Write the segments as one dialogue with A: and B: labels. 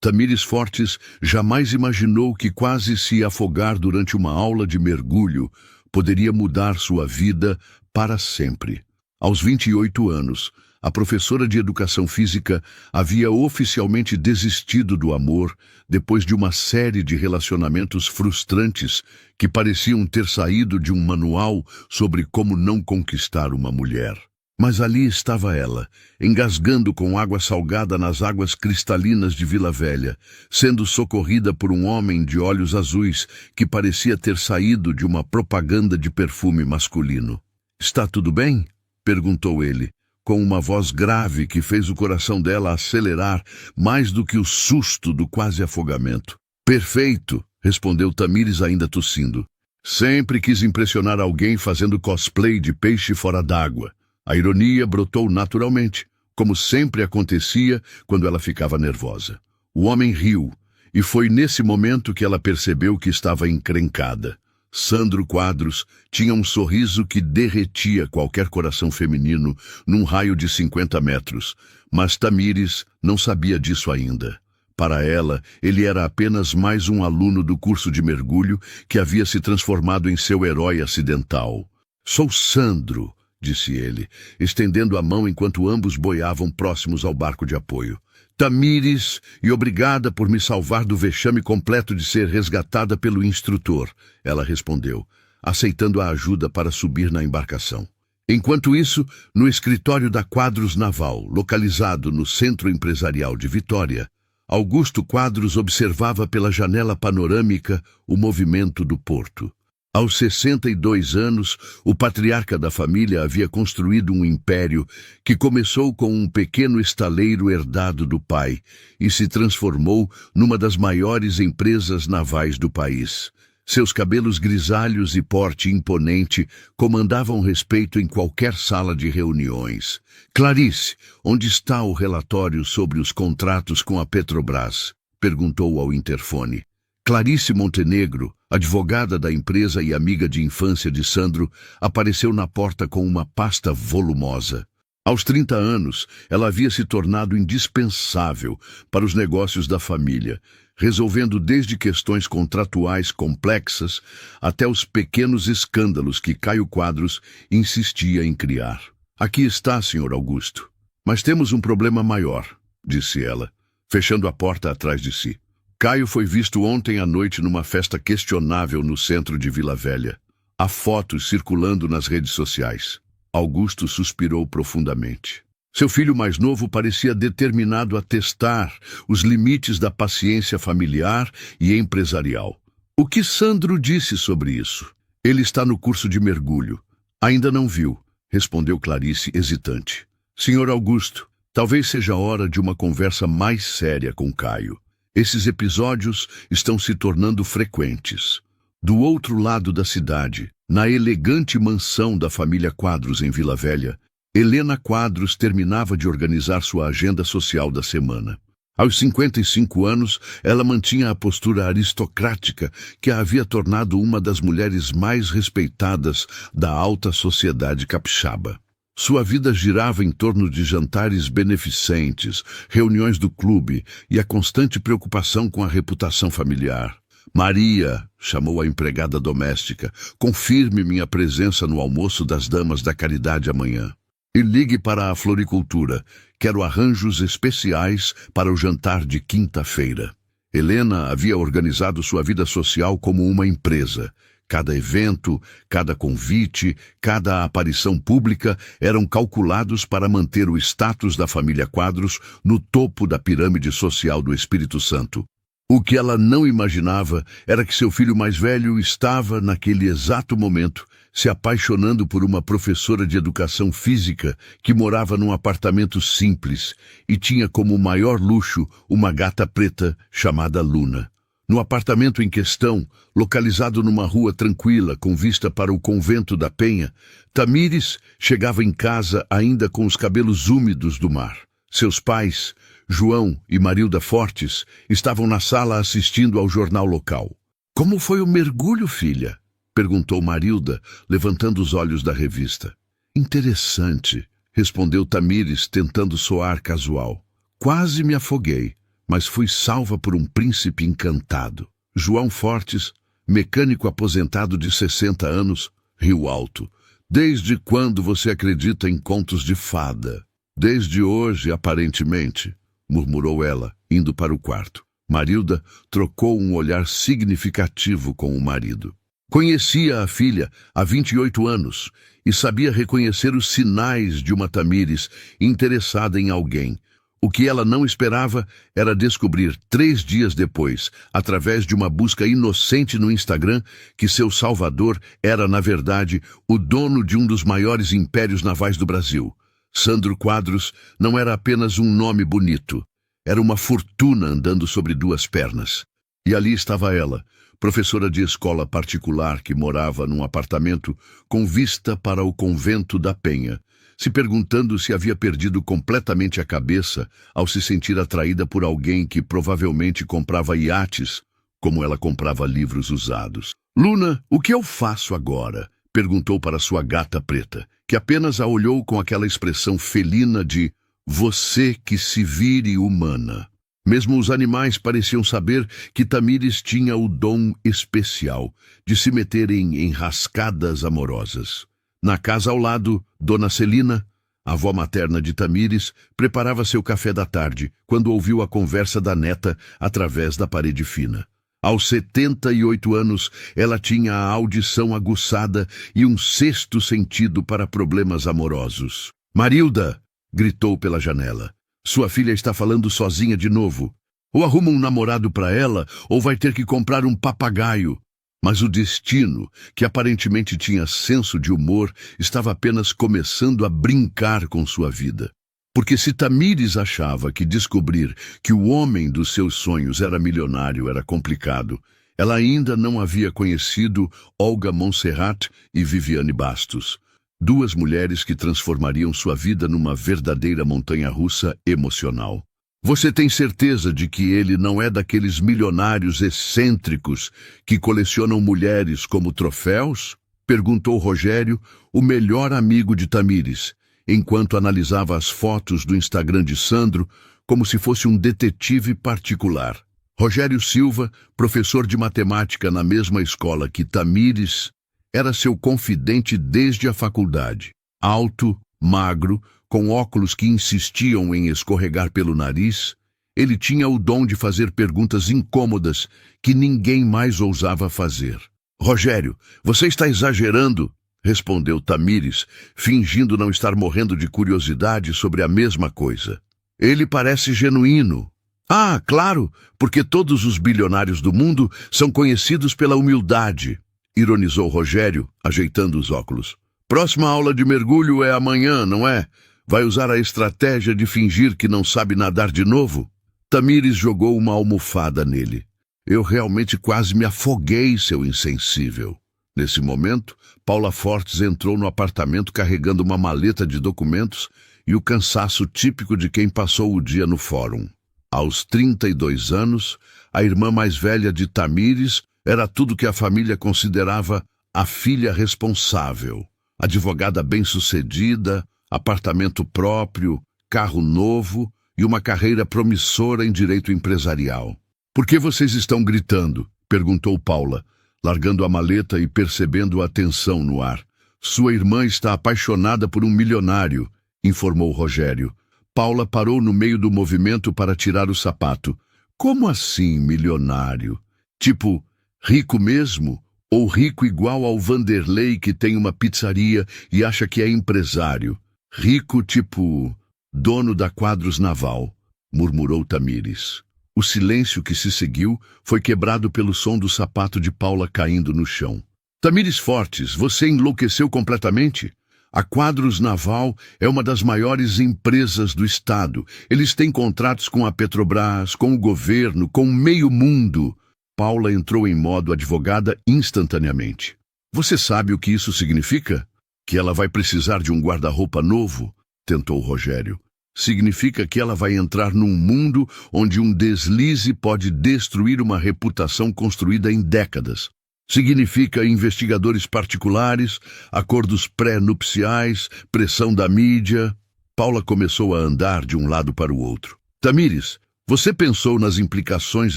A: Tamires Fortes jamais imaginou que quase se afogar durante uma aula de mergulho poderia mudar sua vida para sempre. Aos 28 anos, a professora de educação física havia oficialmente desistido do amor depois de uma série de relacionamentos frustrantes que pareciam ter saído de um manual sobre como não conquistar uma mulher. Mas ali estava ela, engasgando com água salgada nas águas cristalinas de Vila Velha, sendo socorrida por um homem de olhos azuis que parecia ter saído de uma propaganda de perfume masculino. "Está tudo bem?" perguntou ele, com uma voz grave que fez o coração dela acelerar mais do que o susto do quase afogamento. "Perfeito", respondeu Tamires ainda tossindo. "Sempre quis impressionar alguém fazendo cosplay de peixe fora d'água." A ironia brotou naturalmente, como sempre acontecia quando ela ficava nervosa. O homem riu, e foi nesse momento que ela percebeu que estava encrencada. Sandro Quadros tinha um sorriso que derretia qualquer coração feminino num raio de 50 metros, mas Tamires não sabia disso ainda. Para ela, ele era apenas mais um aluno do curso de mergulho que havia se transformado em seu herói acidental. "Sou Sandro", disse ele, estendendo a mão enquanto ambos boiavam próximos ao barco de apoio. "Tamires, e obrigada por me salvar do vexame completo de ser resgatada pelo instrutor", ela respondeu, aceitando a ajuda para subir na embarcação. Enquanto isso, no escritório da Quadros Naval, localizado no Centro Empresarial de Vitória, Augusto Quadros observava pela janela panorâmica o movimento do porto. Aos 62 anos, o patriarca da família havia construído um império que começou com um pequeno estaleiro herdado do pai e se transformou numa das maiores empresas navais do país. Seus cabelos grisalhos e porte imponente comandavam respeito em qualquer sala de reuniões. "Clarice, onde está o relatório sobre os contratos com a Petrobras?", perguntou ao interfone. Clarice Montenegro, advogada da empresa e amiga de infância de Sandro, apareceu na porta com uma pasta volumosa. Aos 30 anos, ela havia se tornado indispensável para os negócios da família, resolvendo desde questões contratuais complexas até os pequenos escândalos que Caio Quadros insistia em criar. "Aqui está, Sr. Augusto. Mas temos um problema maior", disse ela, fechando a porta atrás de si. "Caio foi visto ontem à noite numa festa questionável no centro de Vila Velha. Há fotos circulando nas redes sociais." Augusto suspirou profundamente. Seu filho mais novo parecia determinado a testar os limites da paciência familiar e empresarial. "O que Sandro disse sobre isso?" "Ele está no curso de mergulho." "Ainda não viu", respondeu Clarice, hesitante. "Sr. Augusto, talvez seja hora de uma conversa mais séria com Caio. Esses episódios estão se tornando frequentes." Do outro lado da cidade, na elegante mansão da família Quadros em Vila Velha, Helena Quadros terminava de organizar sua agenda social da semana. Aos 55 anos, ela mantinha a postura aristocrática que a havia tornado uma das mulheres mais respeitadas da alta sociedade capixaba. Sua vida girava em torno de jantares beneficentes, reuniões do clube e a constante preocupação com a reputação familiar. "Maria", chamou a empregada doméstica, "confirme minha presença no almoço das damas da caridade amanhã. E ligue para a floricultura. Quero arranjos especiais para o jantar de quinta-feira." Helena havia organizado sua vida social como uma empresa. Cada evento, cada convite, cada aparição pública eram calculados para manter o status da família Quadros no topo da pirâmide social do Espírito Santo. O que ela não imaginava era que seu filho mais velho estava, naquele exato momento, se apaixonando por uma professora de educação física que morava num apartamento simples e tinha como maior luxo uma gata preta chamada Luna. No apartamento em questão, localizado numa rua tranquila com vista para o convento da Penha, Tamires chegava em casa ainda com os cabelos úmidos do mar. Seus pais, João e Marilda Fortes, estavam na sala assistindo ao jornal local. "Como foi o mergulho, filha?", perguntou Marilda, levantando os olhos da revista. "Interessante", respondeu Tamires, tentando soar casual. "Quase me afoguei, mas fui salva por um príncipe encantado. João Fortes, mecânico aposentado de 60 anos, riu alto. Desde quando você acredita em contos de fada? Desde hoje, aparentemente, murmurou ela, indo para o quarto. Marilda trocou um olhar significativo com o marido. Conhecia a filha há 28 anos e sabia reconhecer os sinais de uma Tamires interessada em alguém. O que ela não esperava era descobrir 3 dias depois, através de uma busca inocente no Instagram, que seu salvador era, na verdade, o dono de um dos maiores impérios navais do Brasil. Sandro Quadros não era apenas um nome bonito, era uma fortuna andando sobre 2 pernas. E ali estava ela, professora de escola particular que morava num apartamento com vista para o convento da Penha, se perguntando se havia perdido completamente a cabeça ao se sentir atraída por alguém que provavelmente comprava iates, como ela comprava livros usados. Luna, o que eu faço agora? Perguntou para sua gata preta, que apenas a olhou com aquela expressão felina de você que se vire humana. Mesmo os animais pareciam saber que Tamires tinha o dom especial de se meter em enrascadas amorosas. Na casa ao lado, Dona Celina, a avó materna de Tamires, preparava seu café da tarde, quando ouviu a conversa da neta através da parede fina. Aos 78 anos, ela tinha a audição aguçada e um 6º sentido para problemas amorosos. Marilda! Gritou pela janela. Sua filha está falando sozinha de novo. Ou arruma um namorado para ela, ou vai ter que comprar um papagaio. Mas o destino, que aparentemente tinha senso de humor, estava apenas começando a brincar com sua vida. Porque se Tamires achava que descobrir que o homem dos seus sonhos era milionário era complicado, ela ainda não havia conhecido Olga Montserrat e Viviane Bastos, 2 mulheres que transformariam sua vida numa verdadeira montanha-russa emocional. Você tem certeza de que ele não é daqueles milionários excêntricos que colecionam mulheres como troféus? Perguntou Rogério, o melhor amigo de Tamires, enquanto analisava as fotos do Instagram de Sandro como se fosse um detetive particular. Rogério Silva, professor de matemática na mesma escola que Tamires, era seu confidente desde a faculdade. Alto, magro, com óculos que insistiam em escorregar pelo nariz, ele tinha o dom de fazer perguntas incômodas que ninguém mais ousava fazer. Rogério, você está exagerando, respondeu Tamires, fingindo não estar morrendo de curiosidade sobre a mesma coisa. Ele parece genuíno. Ah, claro, porque todos os bilionários do mundo são conhecidos pela humildade, ironizou Rogério, ajeitando os óculos. Próxima aula de mergulho é amanhã, não é? Vai usar a estratégia de fingir que não sabe nadar de novo? Tamires jogou uma almofada nele. Eu realmente quase me afoguei, seu insensível. Nesse momento, Paula Fortes entrou no apartamento carregando uma maleta de documentos e o cansaço típico de quem passou o dia no fórum. Aos 32 anos, a irmã mais velha de Tamires era tudo que a família considerava a filha responsável. Advogada bem-sucedida, apartamento próprio, carro novo e uma carreira promissora em direito empresarial. Por que vocês estão gritando? Perguntou Paula, largando a maleta e percebendo a tensão no ar. Sua irmã está apaixonada por um milionário, informou Rogério. Paula parou no meio do movimento para tirar o sapato. Como assim, milionário? Tipo, rico mesmo? Ou rico igual ao Vanderlei que tem uma pizzaria e acha que é empresário? Rico tipo dono da Quadros Naval, murmurou Tamires. O silêncio que se seguiu foi quebrado pelo som do sapato de Paula caindo no chão. Tamires Fortes, você enlouqueceu completamente? A Quadros Naval é uma das maiores empresas do estado. Eles têm contratos com a Petrobras, com o governo, com meio mundo. Paula entrou em modo advogada instantaneamente. Você sabe o que isso significa? Que ela vai precisar de um guarda-roupa novo? Tentou Rogério. Significa que ela vai entrar num mundo onde um deslize pode destruir uma reputação construída em décadas. Significa investigadores particulares, acordos pré-nupciais, pressão da mídia. Paula começou a andar de um lado para o outro. Tamires, Você pensou nas implicações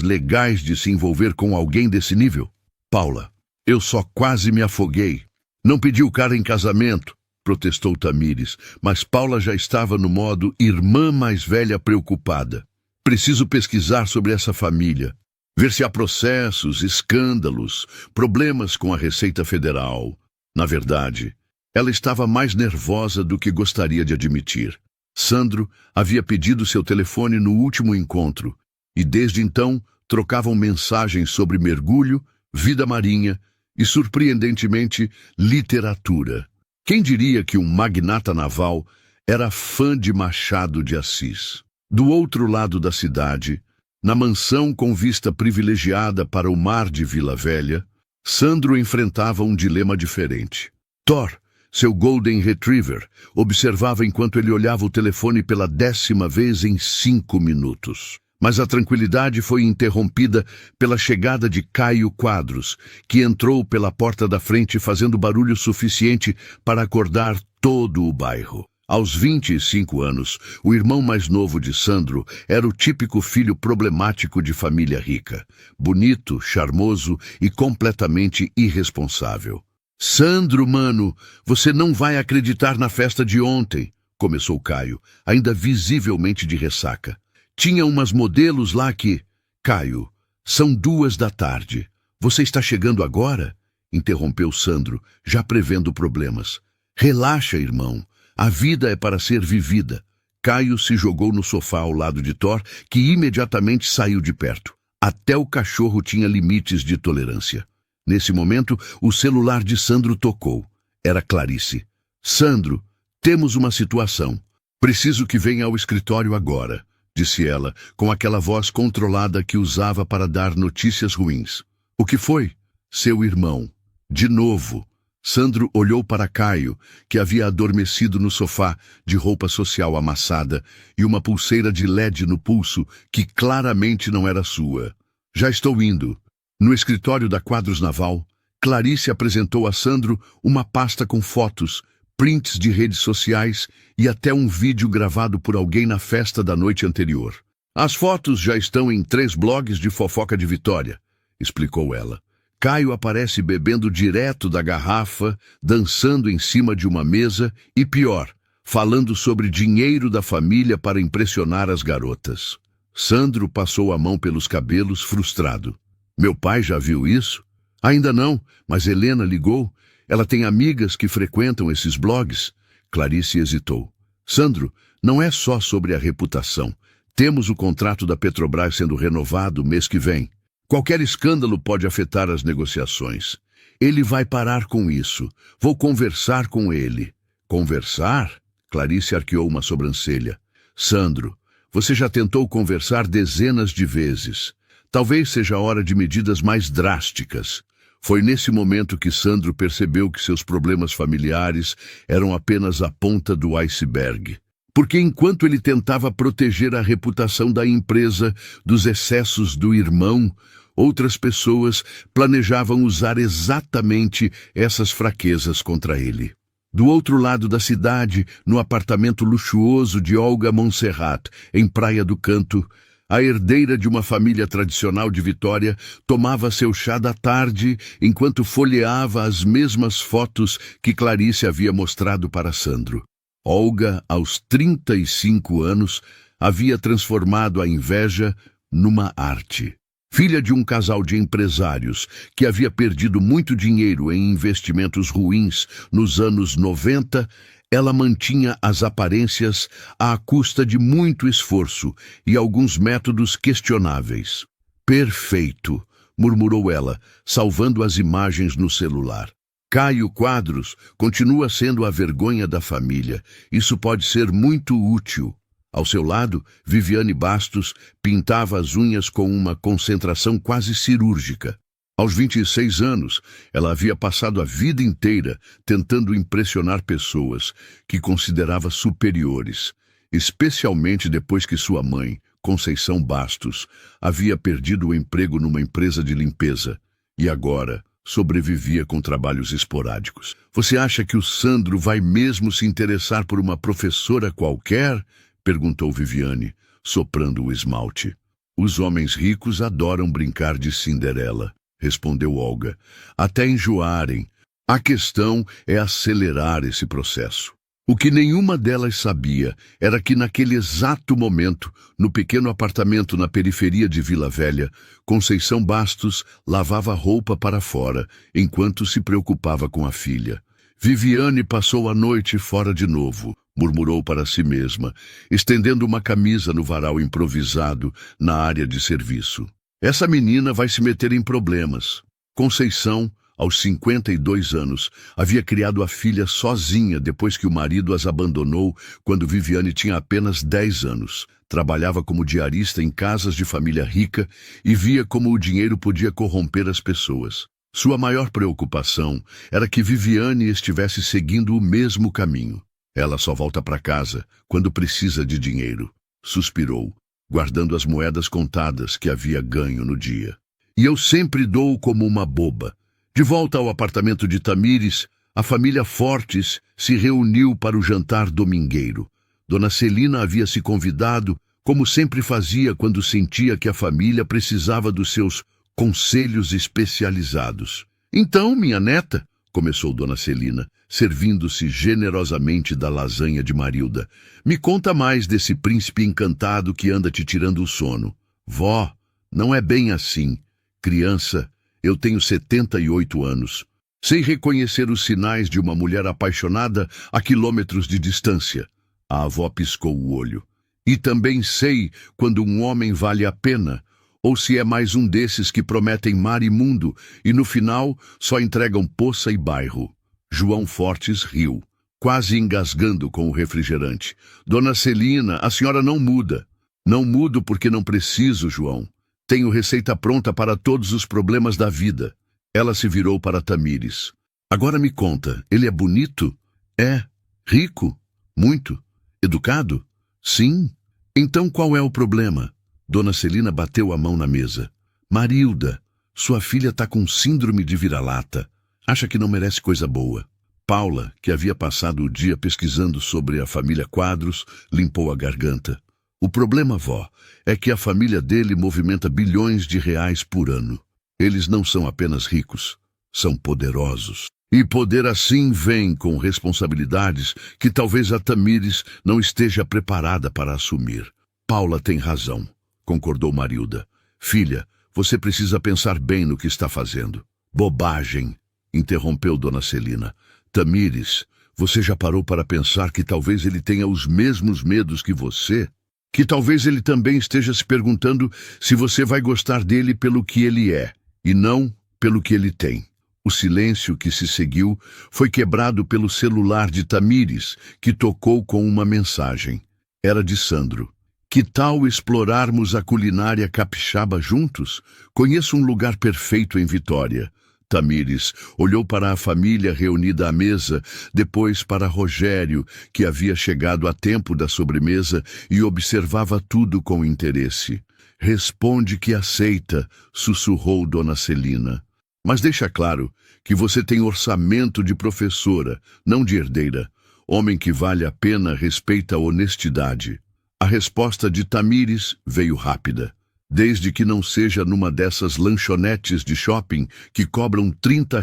A: legais de se envolver com alguém desse nível? Paula, eu só quase me afoguei. Não pedi o cara em casamento, protestou Tamires, mas Paula já estava no modo irmã mais velha preocupada. Preciso pesquisar sobre essa família, ver se há processos, escândalos, problemas com a Receita Federal. Na verdade, ela estava mais nervosa do que gostaria de admitir. Sandro havia pedido seu telefone no último encontro e desde então trocavam mensagens sobre mergulho, vida marinha e, surpreendentemente, literatura. Quem diria que um magnata naval era fã de Machado de Assis? Do outro lado da cidade, na mansão com vista privilegiada para o mar de Vila Velha, Sandro enfrentava um dilema diferente. Thor, seu Golden Retriever, observava enquanto ele olhava o telefone pela 10ª vez em 5 minutos. Mas a tranquilidade foi interrompida pela chegada de Caio Quadros, que entrou pela porta da frente fazendo barulho suficiente para acordar todo o bairro. Aos 25 anos, o irmão mais novo de Sandro era o típico filho problemático de família rica, bonito, charmoso e completamente irresponsável. Sandro, mano, você não vai acreditar na festa de ontem, começou Caio, ainda visivelmente de ressaca. Tinha umas modelos lá que... Caio, são 2 da tarde. Você está chegando agora? Interrompeu Sandro, já prevendo problemas. Relaxa, irmão. A vida é para ser vivida. Caio se jogou no sofá ao lado de Thor, que imediatamente saiu de perto. Até o cachorro tinha limites de tolerância. Nesse momento, o celular de Sandro tocou. Era Clarice. Sandro, temos uma situação. Preciso que venha ao escritório agora, disse ela, com aquela voz controlada que usava para dar notícias ruins. O que foi? Seu irmão. De novo. Sandro olhou para Caio, que havia adormecido no sofá, de roupa social amassada e uma pulseira de LED no pulso que claramente não era sua. Já estou indo. No escritório da Quadros Naval, Clarice apresentou a Sandro uma pasta com fotos, prints de redes sociais e até um vídeo gravado por alguém na festa da noite anterior. As fotos já estão em 3 blogs de fofoca de Vitória, explicou ela. Caio aparece bebendo direto da garrafa, dançando em cima de uma mesa e, pior, falando sobre dinheiro da família para impressionar as garotas. Sandro passou a mão pelos cabelos, frustrado. Meu pai já viu isso? Ainda não, mas Helena ligou. Ela tem amigas que frequentam esses blogs. Clarice hesitou. Sandro, não é só sobre a reputação. Temos o contrato da Petrobras sendo renovado mês que vem. Qualquer escândalo pode afetar as negociações. Ele vai parar com isso. Vou conversar com ele. Conversar? Clarice arqueou uma sobrancelha. Sandro, você já tentou conversar dezenas de vezes. Talvez seja a hora de medidas mais drásticas. Foi nesse momento que Sandro percebeu que seus problemas familiares eram apenas a ponta do iceberg. Porque enquanto ele tentava proteger a reputação da empresa dos excessos do irmão, outras pessoas planejavam usar exatamente essas fraquezas contra ele. Do outro lado da cidade, no apartamento luxuoso de Olga Montserrat, em Praia do Canto, a herdeira de uma família tradicional de Vitória tomava seu chá da tarde enquanto folheava as mesmas fotos que Clarice havia mostrado para Sandro. Olga, aos 35 anos, havia transformado a inveja numa arte. Filha de um casal de empresários que havia perdido muito dinheiro em investimentos ruins nos anos 90, ela mantinha as aparências à custa de muito esforço e alguns métodos questionáveis. Perfeito, murmurou ela, salvando as imagens no celular. Caio Quadros continua sendo a vergonha da família. Isso pode ser muito útil. Ao seu lado, Viviane Bastos pintava as unhas com uma concentração quase cirúrgica. Aos 26 anos, ela havia passado a vida inteira tentando impressionar pessoas que considerava superiores, especialmente depois que sua mãe, Conceição Bastos, havia perdido o emprego numa empresa de limpeza e agora sobrevivia com trabalhos esporádicos. Você acha que o Sandro vai mesmo se interessar por uma professora qualquer? Perguntou Viviane, soprando o esmalte. Os homens ricos adoram brincar de Cinderela, respondeu Olga, até enjoarem. A questão é acelerar esse processo. O que nenhuma delas sabia era que naquele exato momento, no pequeno apartamento na periferia de Vila Velha, Conceição Bastos lavava roupa para fora, enquanto se preocupava com a filha. Viviane passou a noite fora de novo, murmurou para si mesma, estendendo uma camisa no varal improvisado na área de serviço. Essa menina vai se meter em problemas. Conceição, aos 52 anos, havia criado a filha sozinha depois que o marido as abandonou quando Viviane tinha apenas 10 anos. Trabalhava como diarista em casas de família rica e via como o dinheiro podia corromper as pessoas. Sua maior preocupação era que Viviane estivesse seguindo o mesmo caminho. Ela só volta para casa quando precisa de dinheiro. Suspirou, guardando as moedas contadas que havia ganho no dia. E eu sempre dou como uma boba. De volta ao apartamento de Tamires, a família Fortes se reuniu para o jantar domingueiro. Dona Celina havia se convidado, como sempre fazia quando sentia que a família precisava dos seus conselhos especializados. Então, minha neta, começou Dona Celina, servindo-se generosamente da lasanha de Marilda, me conta mais desse príncipe encantado que anda te tirando o sono. Vó, não é bem assim. Criança, eu tenho 78 anos. Sei reconhecer os sinais de uma mulher apaixonada a quilômetros de distância. A avó piscou o olho. E também sei quando um homem vale a pena, ou se é mais um desses que prometem mar e mundo e no final só entregam poça e bairro. João Fortes riu, quase engasgando com o refrigerante. Dona Celina, a senhora não muda. Não mudo porque não preciso, João. Tenho receita pronta para todos os problemas da vida. Ela se virou para Tamires. Agora me conta, ele é bonito? É. Rico? Muito. Educado? Sim. Então qual é o problema? Dona Celina bateu a mão na mesa. Marilda, sua filha está com síndrome de vira-lata. Acha que não merece coisa boa. Paula, que havia passado o dia pesquisando sobre a família Quadros, limpou a garganta. O problema, vó, é que a família dele movimenta bilhões de reais por ano. Eles não são apenas ricos, são poderosos. E poder assim vem com responsabilidades que talvez a Tamires não esteja preparada para assumir. Paula tem razão, concordou Marilda. Filha, você precisa pensar bem no que está fazendo. Bobagem, interrompeu Dona Celina. Tamires, você já parou para pensar que talvez ele tenha os mesmos medos que você? Que talvez ele também esteja se perguntando se você vai gostar dele pelo que ele é, e não pelo que ele tem. O silêncio que se seguiu foi quebrado pelo celular de Tamires, que tocou com uma mensagem. Era de Sandro. Que tal explorarmos a culinária capixaba juntos? Conheço um lugar perfeito em Vitória. Tamires olhou para a família reunida à mesa, depois para Rogério, que havia chegado a tempo da sobremesa e observava tudo com interesse. Responde que aceita, sussurrou Dona Celina. Mas deixa claro que você tem orçamento de professora, não de herdeira. Homem que vale a pena respeita a honestidade. A resposta de Tamires veio rápida. Desde que não seja numa dessas lanchonetes de shopping que cobram R$ 30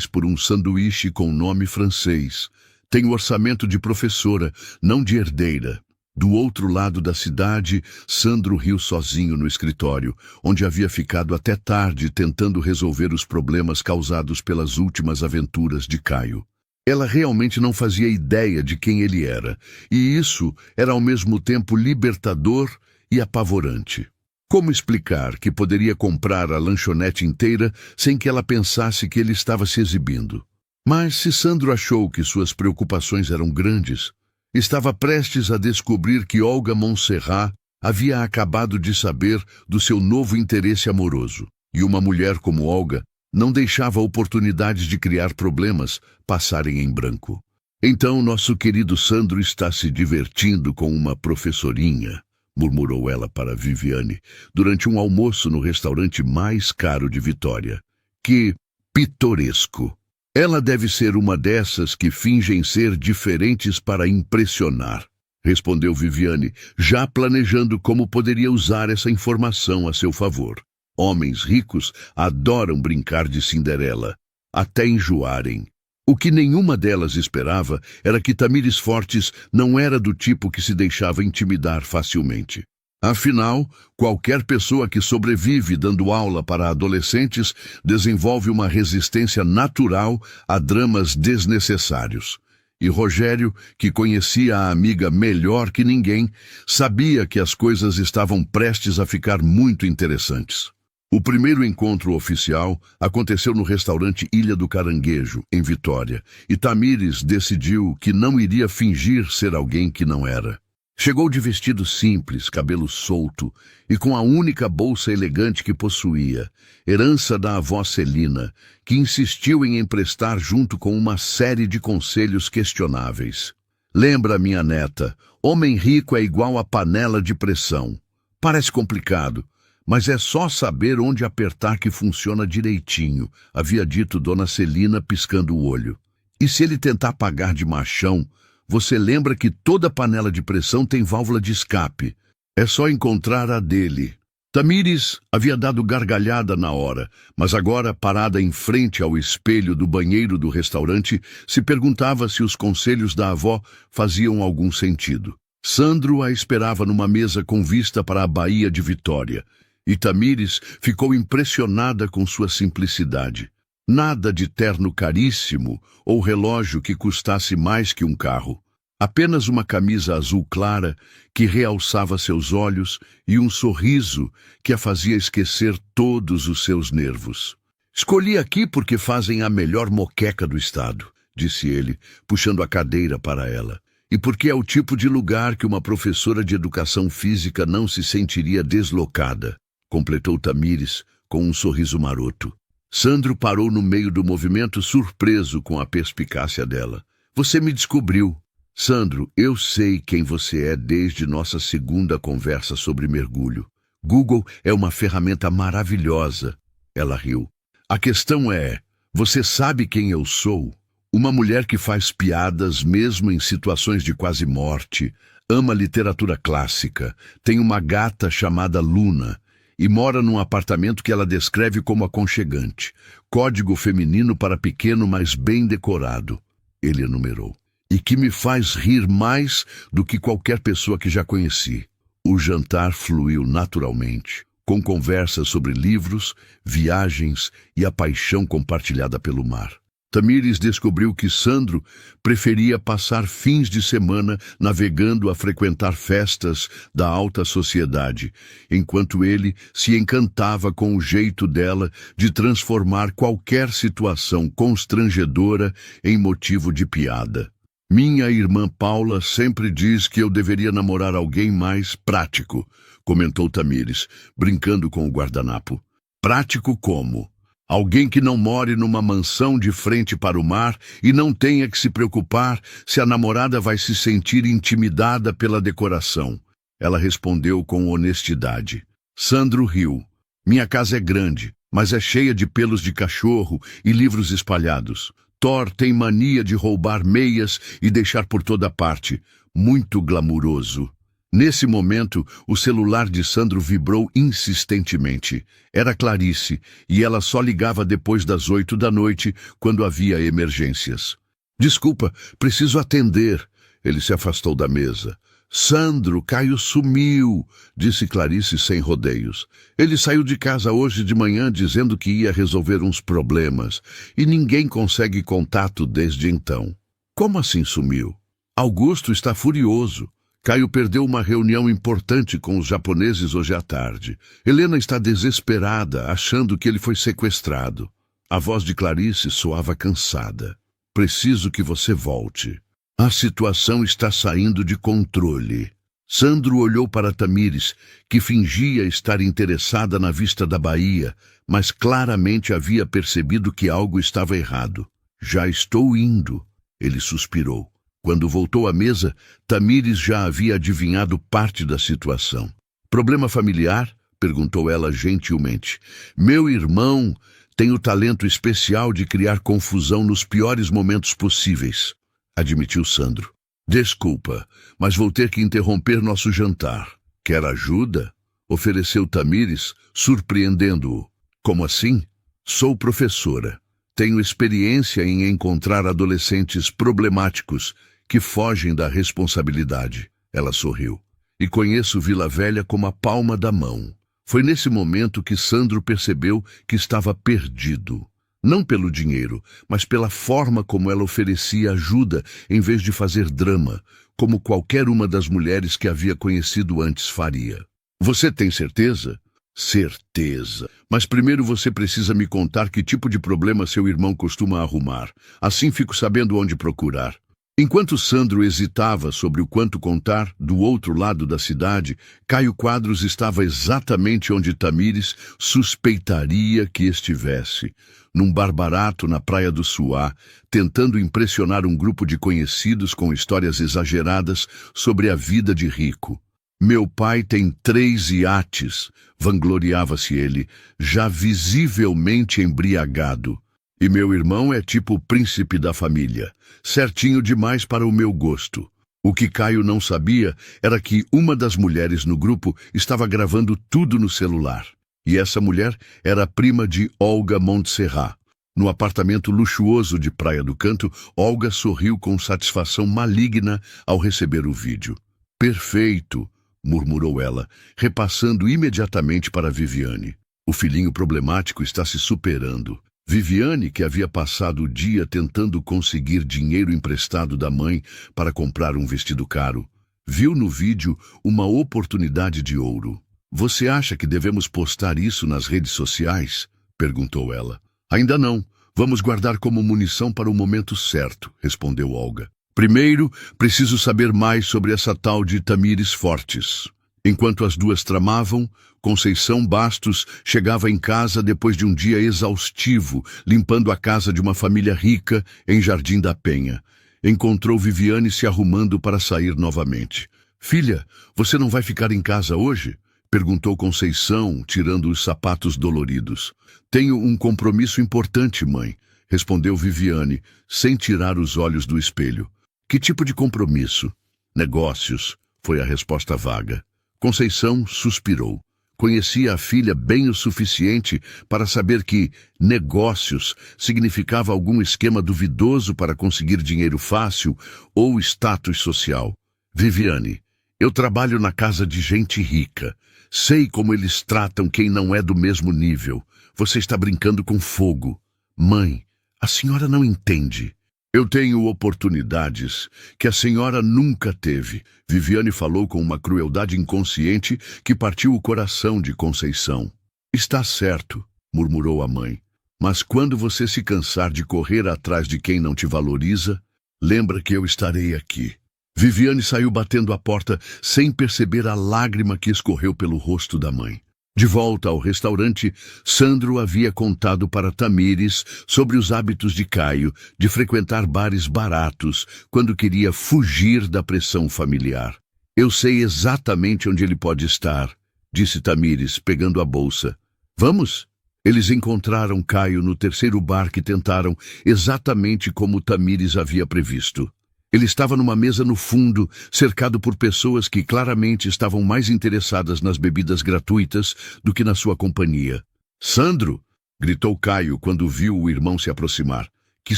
A: por um sanduíche com nome francês. Tenho orçamento de professora, não de herdeira. Do outro lado da cidade, Sandro riu sozinho no escritório, onde havia ficado até tarde tentando resolver os problemas causados pelas últimas aventuras de Caio. Ela realmente não fazia ideia de quem ele era, e isso era ao mesmo tempo libertador e apavorante. Como explicar que poderia comprar a lanchonete inteira sem que ela pensasse que ele estava se exibindo? Mas se Sandro achou que suas preocupações eram grandes, estava prestes a descobrir que Olga Montserrat havia acabado de saber do seu novo interesse amoroso. E uma mulher como Olga não deixava oportunidades de criar problemas passarem em branco. Então nosso querido Sandro está se divertindo com uma professorinha, murmurou ela para Viviane, durante um almoço no restaurante mais caro de Vitória. Que pitoresco! Ela deve ser uma dessas que fingem ser diferentes para impressionar, respondeu Viviane, já planejando como poderia usar essa informação a seu favor. Homens ricos adoram brincar de Cinderela, até enjoarem. O que nenhuma delas esperava era que Tamires Fortes não era do tipo que se deixava intimidar facilmente. Afinal, qualquer pessoa que sobrevive dando aula para adolescentes desenvolve uma resistência natural a dramas desnecessários. E Rogério, que conhecia a amiga melhor que ninguém, sabia que as coisas estavam prestes a ficar muito interessantes. O primeiro encontro oficial aconteceu no restaurante Ilha do Caranguejo, em Vitória, e Tamires decidiu que não iria fingir ser alguém que não era. Chegou de vestido simples, cabelo solto e com a única bolsa elegante que possuía, herança da avó Celina, que insistiu em emprestar junto com uma série de conselhos questionáveis. Lembra, minha neta, homem rico é igual a panela de pressão. Parece complicado, mas é só saber onde apertar que funciona direitinho, havia dito Dona Celina piscando o olho. E se ele tentar pagar de machão, você lembra que toda panela de pressão tem válvula de escape. É só encontrar a dele. Tamires havia dado gargalhada na hora, mas agora, parada em frente ao espelho do banheiro do restaurante, se perguntava se os conselhos da avó faziam algum sentido. Sandro a esperava numa mesa com vista para a Baía de Vitória, e Tamires ficou impressionada com sua simplicidade. Nada de terno caríssimo ou relógio que custasse mais que um carro. Apenas uma camisa azul clara que realçava seus olhos e um sorriso que a fazia esquecer todos os seus nervos. Escolhi aqui porque fazem a melhor moqueca do estado, disse ele, puxando a cadeira para ela. E porque é o tipo de lugar que uma professora de educação física não se sentiria deslocada, completou Tamires com um sorriso maroto. Sandro parou no meio do movimento, surpreso com a perspicácia dela. Você me descobriu. Sandro, eu sei quem você é desde nossa segunda conversa sobre mergulho. Google é uma ferramenta maravilhosa. Ela riu. A questão é, você sabe quem eu sou? Uma mulher que faz piadas mesmo em situações de quase morte, ama literatura clássica, tem uma gata chamada Luna e mora num apartamento que ela descreve como aconchegante. Código feminino para pequeno, mas bem decorado, ele enumerou. E que me faz rir mais do que qualquer pessoa que já conheci. O jantar fluiu naturalmente, com conversas sobre livros, viagens e a paixão compartilhada pelo mar. Tamires descobriu que Sandro preferia passar fins de semana navegando a frequentar festas da alta sociedade, enquanto ele se encantava com o jeito dela de transformar qualquer situação constrangedora em motivo de piada. Minha irmã Paula sempre diz que eu deveria namorar alguém mais prático, comentou Tamires, brincando com o guardanapo. Prático como? Alguém que não more numa mansão de frente para o mar e não tenha que se preocupar se a namorada vai se sentir intimidada pela decoração. Ela respondeu com honestidade. Sandro riu. Minha casa é grande, mas é cheia de pelos de cachorro e livros espalhados. Thor tem mania de roubar meias e deixar por toda parte. Muito glamuroso. Nesse momento, o celular de Sandro vibrou insistentemente. Era Clarice, e ela só ligava depois das 8 da noite, quando havia emergências. Desculpa, preciso atender. Ele se afastou da mesa. Sandro, Caio sumiu, disse Clarice sem rodeios. Ele saiu de casa hoje de manhã dizendo que ia resolver uns problemas, e ninguém consegue contato desde então. Como assim sumiu? Augusto está furioso. Caio perdeu uma reunião importante com os japoneses hoje à tarde. Helena está desesperada, achando que ele foi sequestrado. A voz de Clarice soava cansada. Preciso que você volte. A situação está saindo de controle. Sandro olhou para Tamires, que fingia estar interessada na vista da Baía, mas claramente havia percebido que algo estava errado. Já estou indo, ele suspirou. Quando voltou à mesa, Tamires já havia adivinhado parte da situação. Problema familiar? Perguntou ela gentilmente. Meu irmão tem o talento especial de criar confusão nos piores momentos possíveis, admitiu Sandro. Desculpa, mas vou ter que interromper nosso jantar. Quer ajuda? Ofereceu Tamires, surpreendendo-o. Como assim? Sou professora. Tenho experiência em encontrar adolescentes problemáticos que fogem da responsabilidade. Ela sorriu. E conheço Vila Velha como a palma da mão. Foi nesse momento que Sandro percebeu que estava perdido. Não pelo dinheiro, mas pela forma como ela oferecia ajuda em vez de fazer drama, como qualquer uma das mulheres que havia conhecido antes faria. Você tem certeza? Certeza. Mas primeiro você precisa me contar que tipo de problema seu irmão costuma arrumar. Assim fico sabendo onde procurar. Enquanto Sandro hesitava sobre o quanto contar, do outro lado da cidade, Caio Quadros estava exatamente onde Tamires suspeitaria que estivesse, num bar barato na Praia do Suá, tentando impressionar um grupo de conhecidos com histórias exageradas sobre a vida de rico. Meu pai tem 3 iates, vangloriava-se ele, já visivelmente embriagado. E meu irmão é tipo o príncipe da família, certinho demais para o meu gosto. O que Caio não sabia era que uma das mulheres no grupo estava gravando tudo no celular. E essa mulher era a prima de Olga Montserrat. No apartamento luxuoso de Praia do Canto, Olga sorriu com satisfação maligna ao receber o vídeo. Perfeito, murmurou ela, repassando imediatamente para Viviane. O filhinho problemático está se superando. Viviane, que havia passado o dia tentando conseguir dinheiro emprestado da mãe para comprar um vestido caro, viu no vídeo uma oportunidade de ouro. Você acha que devemos postar isso nas redes sociais? Perguntou ela. Ainda não. Vamos guardar como munição para o momento certo, respondeu Olga. Primeiro, preciso saber mais sobre essa tal de Tamires Fortes. Enquanto as duas tramavam, Conceição Bastos chegava em casa depois de um dia exaustivo, limpando a casa de uma família rica em Jardim da Penha. Encontrou Viviane se arrumando para sair novamente. Filha, você não vai ficar em casa hoje? Perguntou Conceição, tirando os sapatos doloridos. Tenho um compromisso importante, mãe, respondeu Viviane, sem tirar os olhos do espelho. Que tipo de compromisso? Negócios, foi a resposta vaga. Conceição suspirou. Conhecia a filha bem o suficiente para saber que negócios significava algum esquema duvidoso para conseguir dinheiro fácil ou status social. Viviane, eu trabalho na casa de gente rica. Sei como eles tratam quem não é do mesmo nível. Você está brincando com fogo. Mãe, a senhora não entende. Eu tenho oportunidades que a senhora nunca teve. Viviane falou com uma crueldade inconsciente que partiu o coração de Conceição. Está certo, murmurou a mãe. Mas quando você se cansar de correr atrás de quem não te valoriza, lembra que eu estarei aqui. Viviane saiu batendo a porta sem perceber a lágrima que escorreu pelo rosto da mãe. De volta ao restaurante, Sandro havia contado para Tamires sobre os hábitos de Caio de frequentar bares baratos quando queria fugir da pressão familiar. Eu sei exatamente onde ele pode estar, disse Tamires, pegando a bolsa. Vamos? Eles encontraram Caio no terceiro bar que tentaram, exatamente como Tamires havia previsto. Ele estava numa mesa no fundo, cercado por pessoas que claramente estavam mais interessadas nas bebidas gratuitas do que na sua companhia. Sandro! Gritou Caio quando viu o irmão se aproximar. Que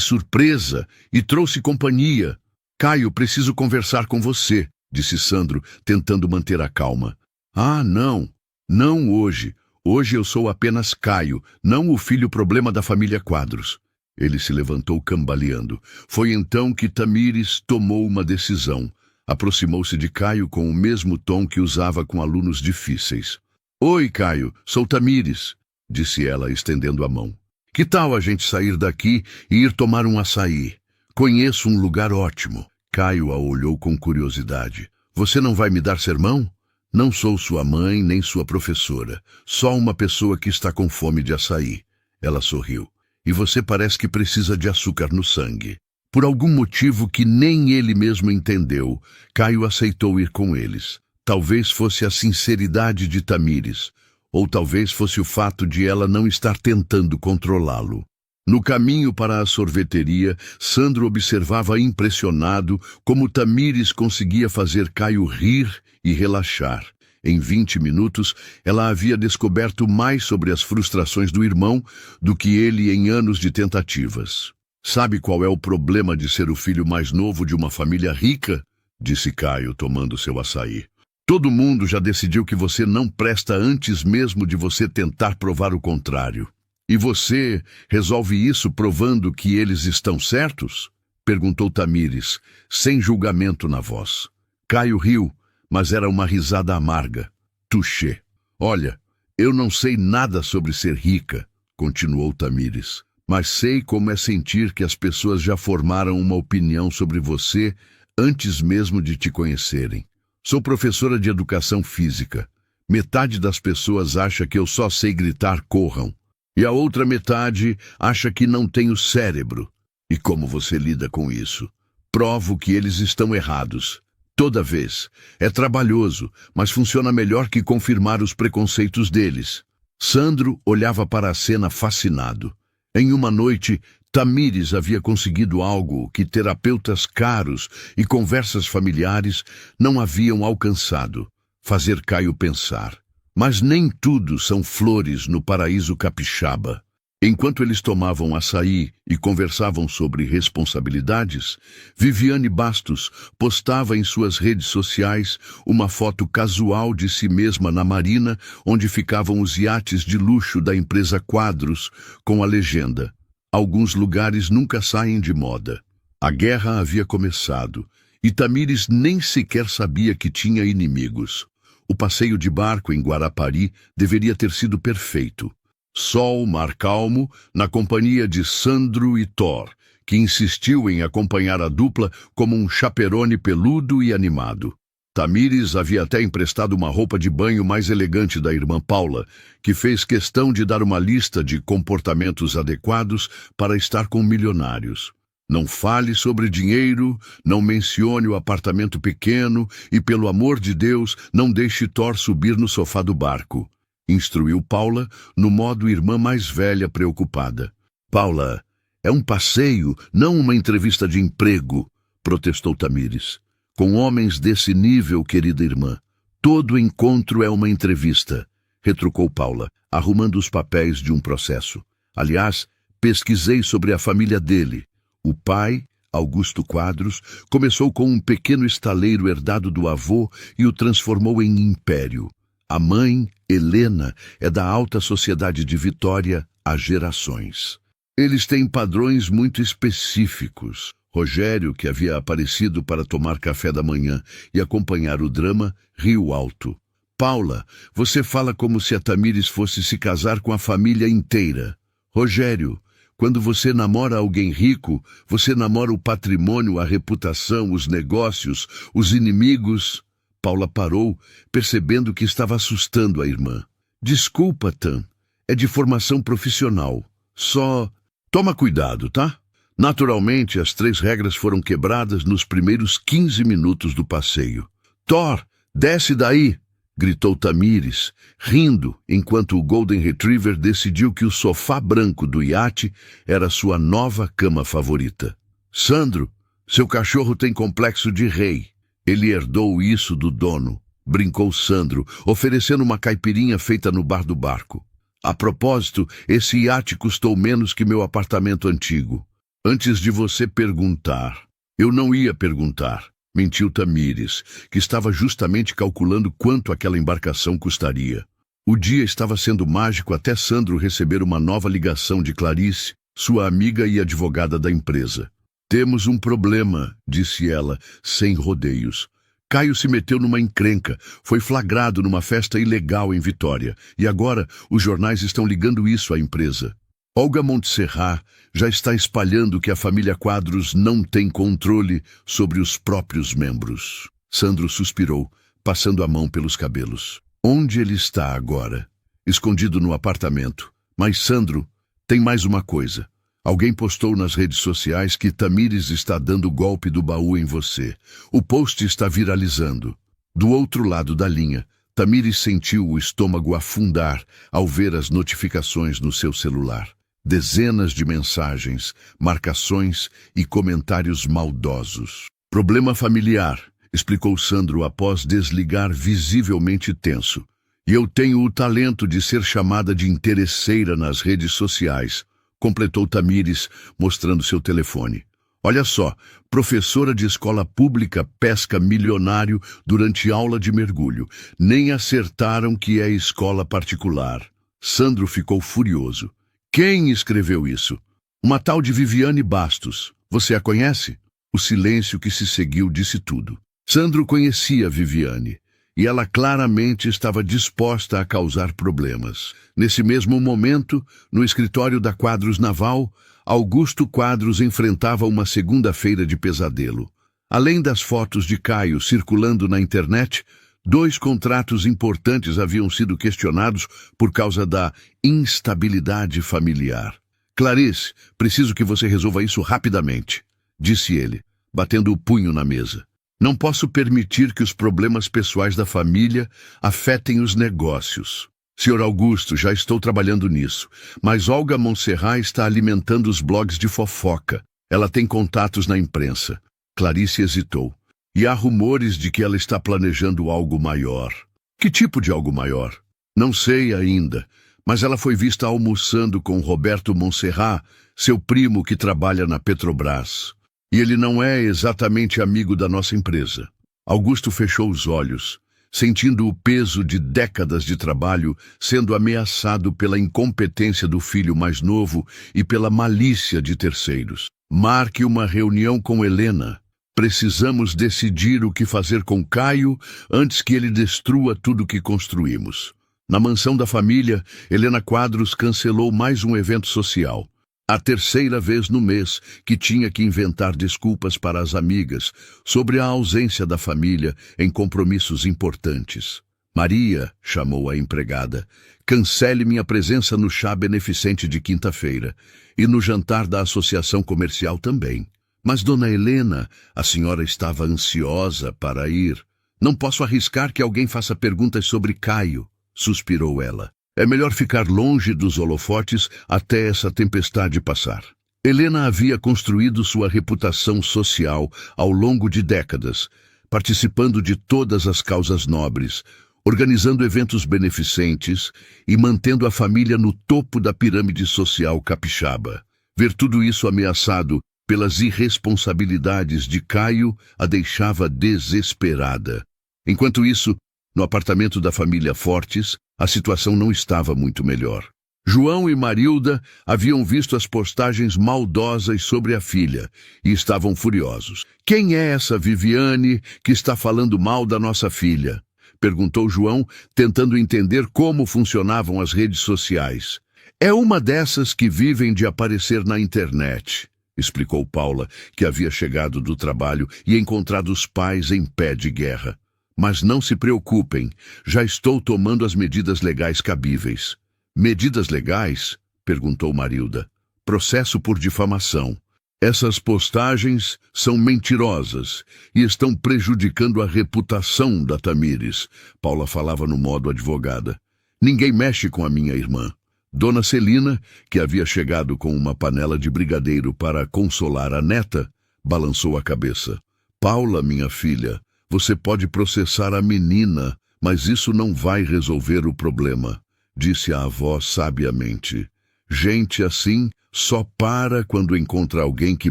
A: surpresa! E trouxe companhia! Caio, preciso conversar com você, disse Sandro, tentando manter a calma. Ah, não! Não hoje. Hoje eu sou apenas Caio, não o filho problema da família Quadros. Ele se levantou cambaleando. Foi então que Tamires tomou uma decisão. Aproximou-se de Caio com o mesmo tom que usava com alunos difíceis. Oi, Caio, sou Tamires, disse ela, estendendo a mão. Que tal a gente sair daqui e ir tomar um açaí? Conheço um lugar ótimo. Caio a olhou com curiosidade. Você não vai me dar sermão? Não sou sua mãe nem sua professora. Só uma pessoa que está com fome de açaí. Ela sorriu. E você parece que precisa de açúcar no sangue. Por algum motivo que nem ele mesmo entendeu, Caio aceitou ir com eles. Talvez fosse a sinceridade de Tamires, ou talvez fosse o fato de ela não estar tentando controlá-lo. No caminho para a sorveteria, Sandro observava impressionado como Tamires conseguia fazer Caio rir e relaxar. Em 20 minutos, ela havia descoberto mais sobre as frustrações do irmão do que ele em anos de tentativas. Sabe qual é o problema de ser o filho mais novo de uma família rica? Disse Caio, tomando seu açaí. Todo mundo já decidiu que você não presta antes mesmo de você tentar provar o contrário. E você resolve isso provando que eles estão certos? Perguntou Tamires, sem julgamento na voz. Caio riu, mas era uma risada amarga. Touché. Olha, eu não sei nada sobre ser rica, continuou Tamires, mas sei como é sentir que as pessoas já formaram uma opinião sobre você antes mesmo de te conhecerem. Sou professora de educação física. Metade das pessoas acha que eu só sei gritar corram. E a outra metade acha que não tenho cérebro. E como você lida com isso? Provo que eles estão errados. Toda vez. É trabalhoso, mas funciona melhor que confirmar os preconceitos deles. Sandro olhava para a cena fascinado. Em uma noite, Tamires havia conseguido algo que terapeutas caros e conversas familiares não haviam alcançado: fazer Caio pensar. Mas nem tudo são flores no paraíso capixaba. Enquanto eles tomavam açaí e conversavam sobre responsabilidades, Viviane Bastos postava em suas redes sociais uma foto casual de si mesma na marina, onde ficavam os iates de luxo da empresa Quadros, com a legenda: alguns lugares nunca saem de moda. A guerra havia começado, e Tamires nem sequer sabia que tinha inimigos. O passeio de barco em Guarapari deveria ter sido perfeito. Sol, mar calmo, na companhia de Sandro e Thor, que insistiu em acompanhar a dupla como um chaperone peludo e animado. Tamires havia até emprestado uma roupa de banho mais elegante da irmã Paula, que fez questão de dar uma lista de comportamentos adequados para estar com milionários. Não fale sobre dinheiro, não mencione o apartamento pequeno e, pelo amor de Deus, não deixe Thor subir no sofá do barco, instruiu Paula, no modo irmã mais velha preocupada. Paula, é um passeio, não uma entrevista de emprego, protestou Tamires. Com homens desse nível, querida irmã, todo encontro é uma entrevista, retrucou Paula, arrumando os papéis de um processo. Aliás, pesquisei sobre a família dele. O pai, Augusto Quadros, começou com um pequeno estaleiro herdado do avô e o transformou em império. A mãe, Helena, é da alta sociedade de Vitória há gerações. Eles têm padrões muito específicos. Rogério, que havia aparecido para tomar café da manhã e acompanhar o drama, riu alto. Paula, você fala como se a Tamires fosse se casar com a família inteira. Rogério, quando você namora alguém rico, você namora o patrimônio, a reputação, os negócios, os inimigos. Paula parou, percebendo que estava assustando a irmã. Desculpa, Tam. É de formação profissional. Só toma cuidado, tá? Naturalmente, as 3 regras foram quebradas nos primeiros 15 minutos do passeio. Thor, desce daí! Gritou Tamires, rindo, enquanto o Golden Retriever decidiu que o sofá branco do iate era sua nova cama favorita. Sandro, seu cachorro tem complexo de rei. Ele herdou isso do dono, brincou Sandro, oferecendo uma caipirinha feita no bar do barco. A propósito, esse iate custou menos que meu apartamento antigo. Antes de você perguntar, eu não ia perguntar. Mentiu Tamires, que estava justamente calculando quanto aquela embarcação custaria. O dia estava sendo mágico até Sandro receber uma nova ligação de Clarice, sua amiga e advogada da empresa. Temos um problema, disse ela, sem rodeios. Caio se meteu numa encrenca, foi flagrado numa festa ilegal em Vitória, e agora os jornais estão ligando isso à empresa. Olga Montserrat já está espalhando que a família Quadros não tem controle sobre os próprios membros. Sandro suspirou, passando a mão pelos cabelos. Onde ele está agora? Escondido no apartamento. Mas, Sandro, tem mais uma coisa. Alguém postou nas redes sociais que Tamires está dando golpe do baú em você. O post está viralizando. Do outro lado da linha, Tamires sentiu o estômago afundar ao ver as notificações no seu celular. Dezenas de mensagens, marcações e comentários maldosos. Problema familiar, explicou Sandro após desligar visivelmente tenso. E eu tenho o talento de ser chamada de interesseira nas redes sociais, completou Tamires, mostrando seu telefone. Olha só, professora de escola pública pesca milionário durante aula de mergulho. Nem acertaram que é escola particular. Sandro ficou furioso. Quem escreveu isso? Uma tal de Viviane Bastos. Você a conhece? O silêncio que se seguiu disse tudo. Sandro conhecia Viviane, e ela claramente estava disposta a causar problemas. Nesse mesmo momento, no escritório da Quadros Naval, Augusto Quadros enfrentava uma segunda-feira de pesadelo. Além das fotos de Caio circulando na internet, 2 contratos importantes haviam sido questionados por causa da instabilidade familiar. Clarice, preciso que você resolva isso rapidamente, disse ele, batendo o punho na mesa. Não posso permitir que os problemas pessoais da família afetem os negócios. Senhor Augusto, já estou trabalhando nisso, mas Olga Montserrat está alimentando os blogs de fofoca. Ela tem contatos na imprensa. Clarice hesitou. E há rumores de que ela está planejando algo maior. Que tipo de algo maior? Não sei ainda, mas ela foi vista almoçando com Roberto Montserrat, seu primo que trabalha na Petrobras. E ele não é exatamente amigo da nossa empresa. Augusto fechou os olhos, sentindo o peso de décadas de trabalho sendo ameaçado pela incompetência do filho mais novo e pela malícia de terceiros. Marque uma reunião com Helena. Precisamos decidir o que fazer com Caio antes que ele destrua tudo que construímos. Na mansão da família, Helena Quadros cancelou mais um evento social. A 3ª vez no mês que tinha que inventar desculpas para as amigas sobre a ausência da família em compromissos importantes. Maria, chamou a empregada, cancele minha presença no chá beneficente de quinta-feira e no jantar da associação comercial também. Mas, dona Helena, a senhora estava ansiosa para ir. Não posso arriscar que alguém faça perguntas sobre Caio, suspirou ela. É melhor ficar longe dos holofotes até essa tempestade passar. Helena havia construído sua reputação social ao longo de décadas, participando de todas as causas nobres, organizando eventos beneficentes e mantendo a família no topo da pirâmide social capixaba. Ver tudo isso ameaçado pelas irresponsabilidades de Caio a deixava desesperada. Enquanto isso, no apartamento da família Fortes, a situação não estava muito melhor. João e Marilda haviam visto as postagens maldosas sobre a filha e estavam furiosos. Quem é essa Viviane que está falando mal da nossa filha? Perguntou João, tentando entender como funcionavam as redes sociais. É uma dessas que vivem de aparecer na internet, explicou Paula, que havia chegado do trabalho e encontrado os pais em pé de guerra. Mas não se preocupem, já estou tomando as medidas legais cabíveis. Medidas legais? Perguntou Marilda. Processo por difamação. Essas postagens são mentirosas e estão prejudicando a reputação da Tamires. Paula falava no modo advogada. Ninguém mexe com a minha irmã. Dona Celina, que havia chegado com uma panela de brigadeiro para consolar a neta, balançou a cabeça. Paula, minha filha, você pode processar a menina, mas isso não vai resolver o problema, disse a avó sabiamente. Gente assim só para quando encontra alguém que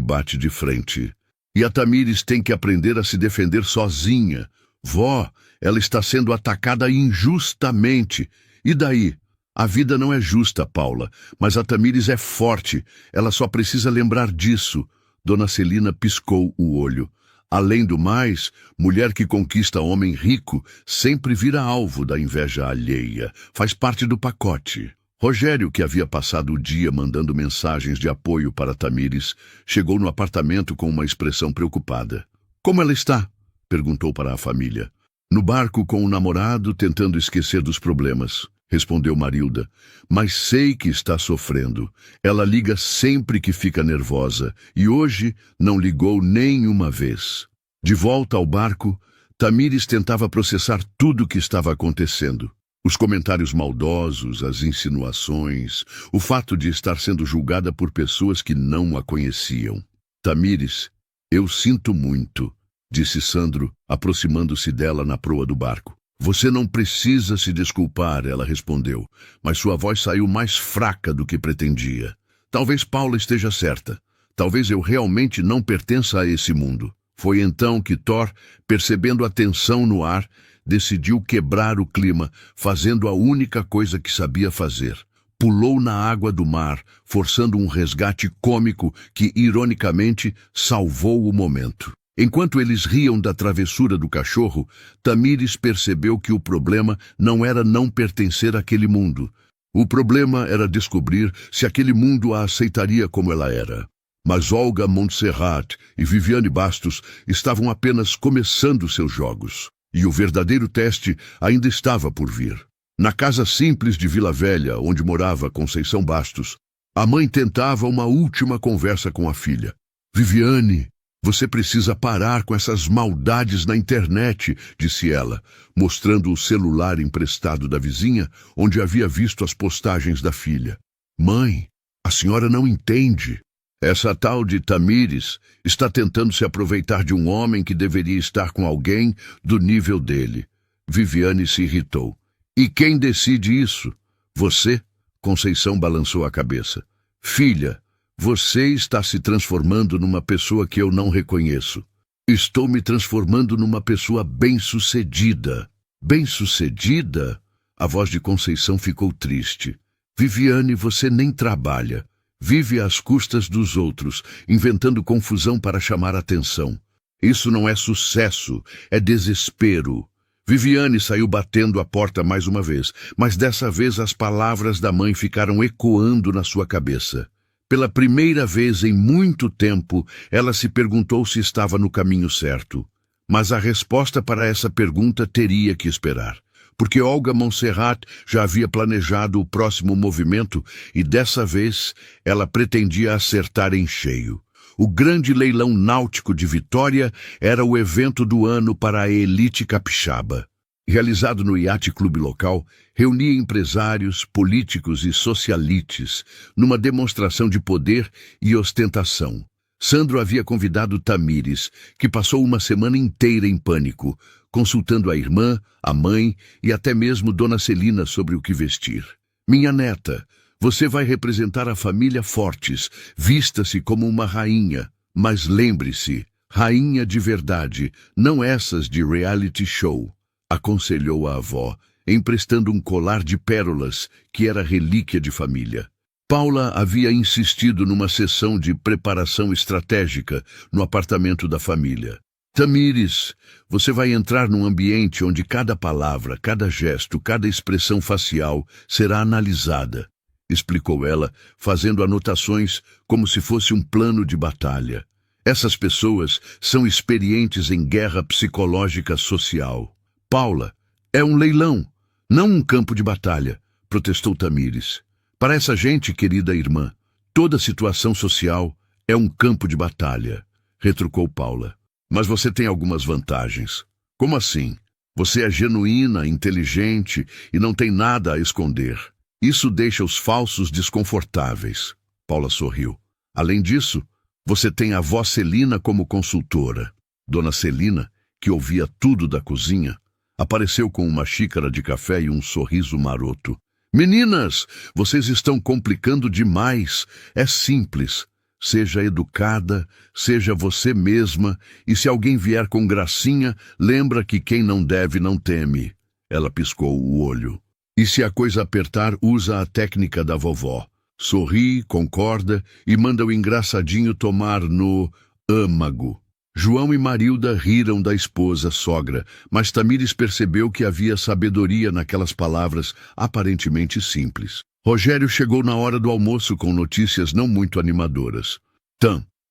A: bate de frente. E a Tamires tem que aprender a se defender sozinha. Vó, ela está sendo atacada injustamente. E daí? A vida não é justa, Paula, mas a Tamires é forte. Ela só precisa lembrar disso. Dona Celina piscou o olho. Além do mais, mulher que conquista homem rico sempre vira alvo da inveja alheia. Faz parte do pacote. Rogério, que havia passado o dia mandando mensagens de apoio para Tamires, chegou no apartamento com uma expressão preocupada. Como ela está? Perguntou para a família. No barco com o namorado, tentando esquecer dos problemas, respondeu Marilda. Mas sei que está sofrendo. Ela liga sempre que fica nervosa, e hoje não ligou nem uma vez. De volta ao barco, Tamires tentava processar tudo o que estava acontecendo. Os comentários maldosos, as insinuações, o fato de estar sendo julgada por pessoas que não a conheciam. Tamires, eu sinto muito, disse Sandro, aproximando-se dela na proa do barco. Você não precisa se desculpar, ela respondeu, mas sua voz saiu mais fraca do que pretendia. Talvez Paula esteja certa. Talvez eu realmente não pertença a esse mundo. Foi então que Thor, percebendo a tensão no ar, decidiu quebrar o clima, fazendo a única coisa que sabia fazer. Pulou na água do mar, forçando um resgate cômico que, ironicamente, salvou o momento. Enquanto eles riam da travessura do cachorro, Tamires percebeu que o problema não era não pertencer àquele mundo. O problema era descobrir se aquele mundo a aceitaria como ela era. Mas Olga Montserrat e Viviane Bastos estavam apenas começando seus jogos. E o verdadeiro teste ainda estava por vir. Na casa simples de Vila Velha, onde morava Conceição Bastos, a mãe tentava uma última conversa com a filha. Viviane, você precisa parar com essas maldades na internet, disse ela, mostrando o celular emprestado da vizinha, onde havia visto as postagens da filha. Mãe, a senhora não entende. Essa tal de Tamires está tentando se aproveitar de um homem que deveria estar com alguém do nível dele. Viviane se irritou. E quem decide isso? Você? Conceição balançou a cabeça. Filha, você está se transformando numa pessoa que eu não reconheço. Estou me transformando numa pessoa bem-sucedida. Bem-sucedida? A voz de Conceição ficou triste. Viviane, você nem trabalha. Vive às custas dos outros, inventando confusão para chamar atenção. Isso não é sucesso, é desespero. Viviane saiu batendo a porta mais uma vez, mas dessa vez as palavras da mãe ficaram ecoando na sua cabeça. Pela primeira vez em muito tempo, ela se perguntou se estava no caminho certo. Mas a resposta para essa pergunta teria que esperar. Porque Olga Montserrat já havia planejado o próximo movimento e dessa vez ela pretendia acertar em cheio. O grande leilão náutico de Vitória era o evento do ano para a elite capixaba. Realizado no Yacht Clube local, reunia empresários, políticos e socialites numa demonstração de poder e ostentação. Sandro havia convidado Tamires, que passou uma semana inteira em pânico, consultando a irmã, a mãe e até mesmo Dona Celina sobre o que vestir. Minha neta, você vai representar a família Fortes, vista-se como uma rainha, mas lembre-se, rainha de verdade, não essas de reality show, aconselhou a avó, emprestando um colar de pérolas que era relíquia de família. Paula havia insistido numa sessão de preparação estratégica no apartamento da família. Tamires, você vai entrar num ambiente onde cada palavra, cada gesto, cada expressão facial será analisada, explicou ela, fazendo anotações como se fosse um plano de batalha. Essas pessoas são experientes em guerra psicológica social. Paula, é um leilão, não um campo de batalha, protestou Tamires. Para essa gente, querida irmã, toda situação social é um campo de batalha, retrucou Paula. Mas você tem algumas vantagens. Como assim? Você é genuína, inteligente e não tem nada a esconder. Isso deixa os falsos desconfortáveis. Paula sorriu. Além disso, você tem a avó Celina como consultora. Dona Celina, que ouvia tudo da cozinha, apareceu com uma xícara de café e um sorriso maroto. Meninas, vocês estão complicando demais. É simples. Seja educada, seja você mesma, e se alguém vier com gracinha, lembra que quem não deve não teme. Ela piscou o olho. E se a coisa apertar, usa a técnica da vovó. Sorri, concorda e manda o engraçadinho tomar no âmago. João e Marilda riram da esposa sogra, mas Tamires percebeu que havia sabedoria naquelas palavras aparentemente simples. Rogério chegou na hora do almoço com notícias não muito animadoras.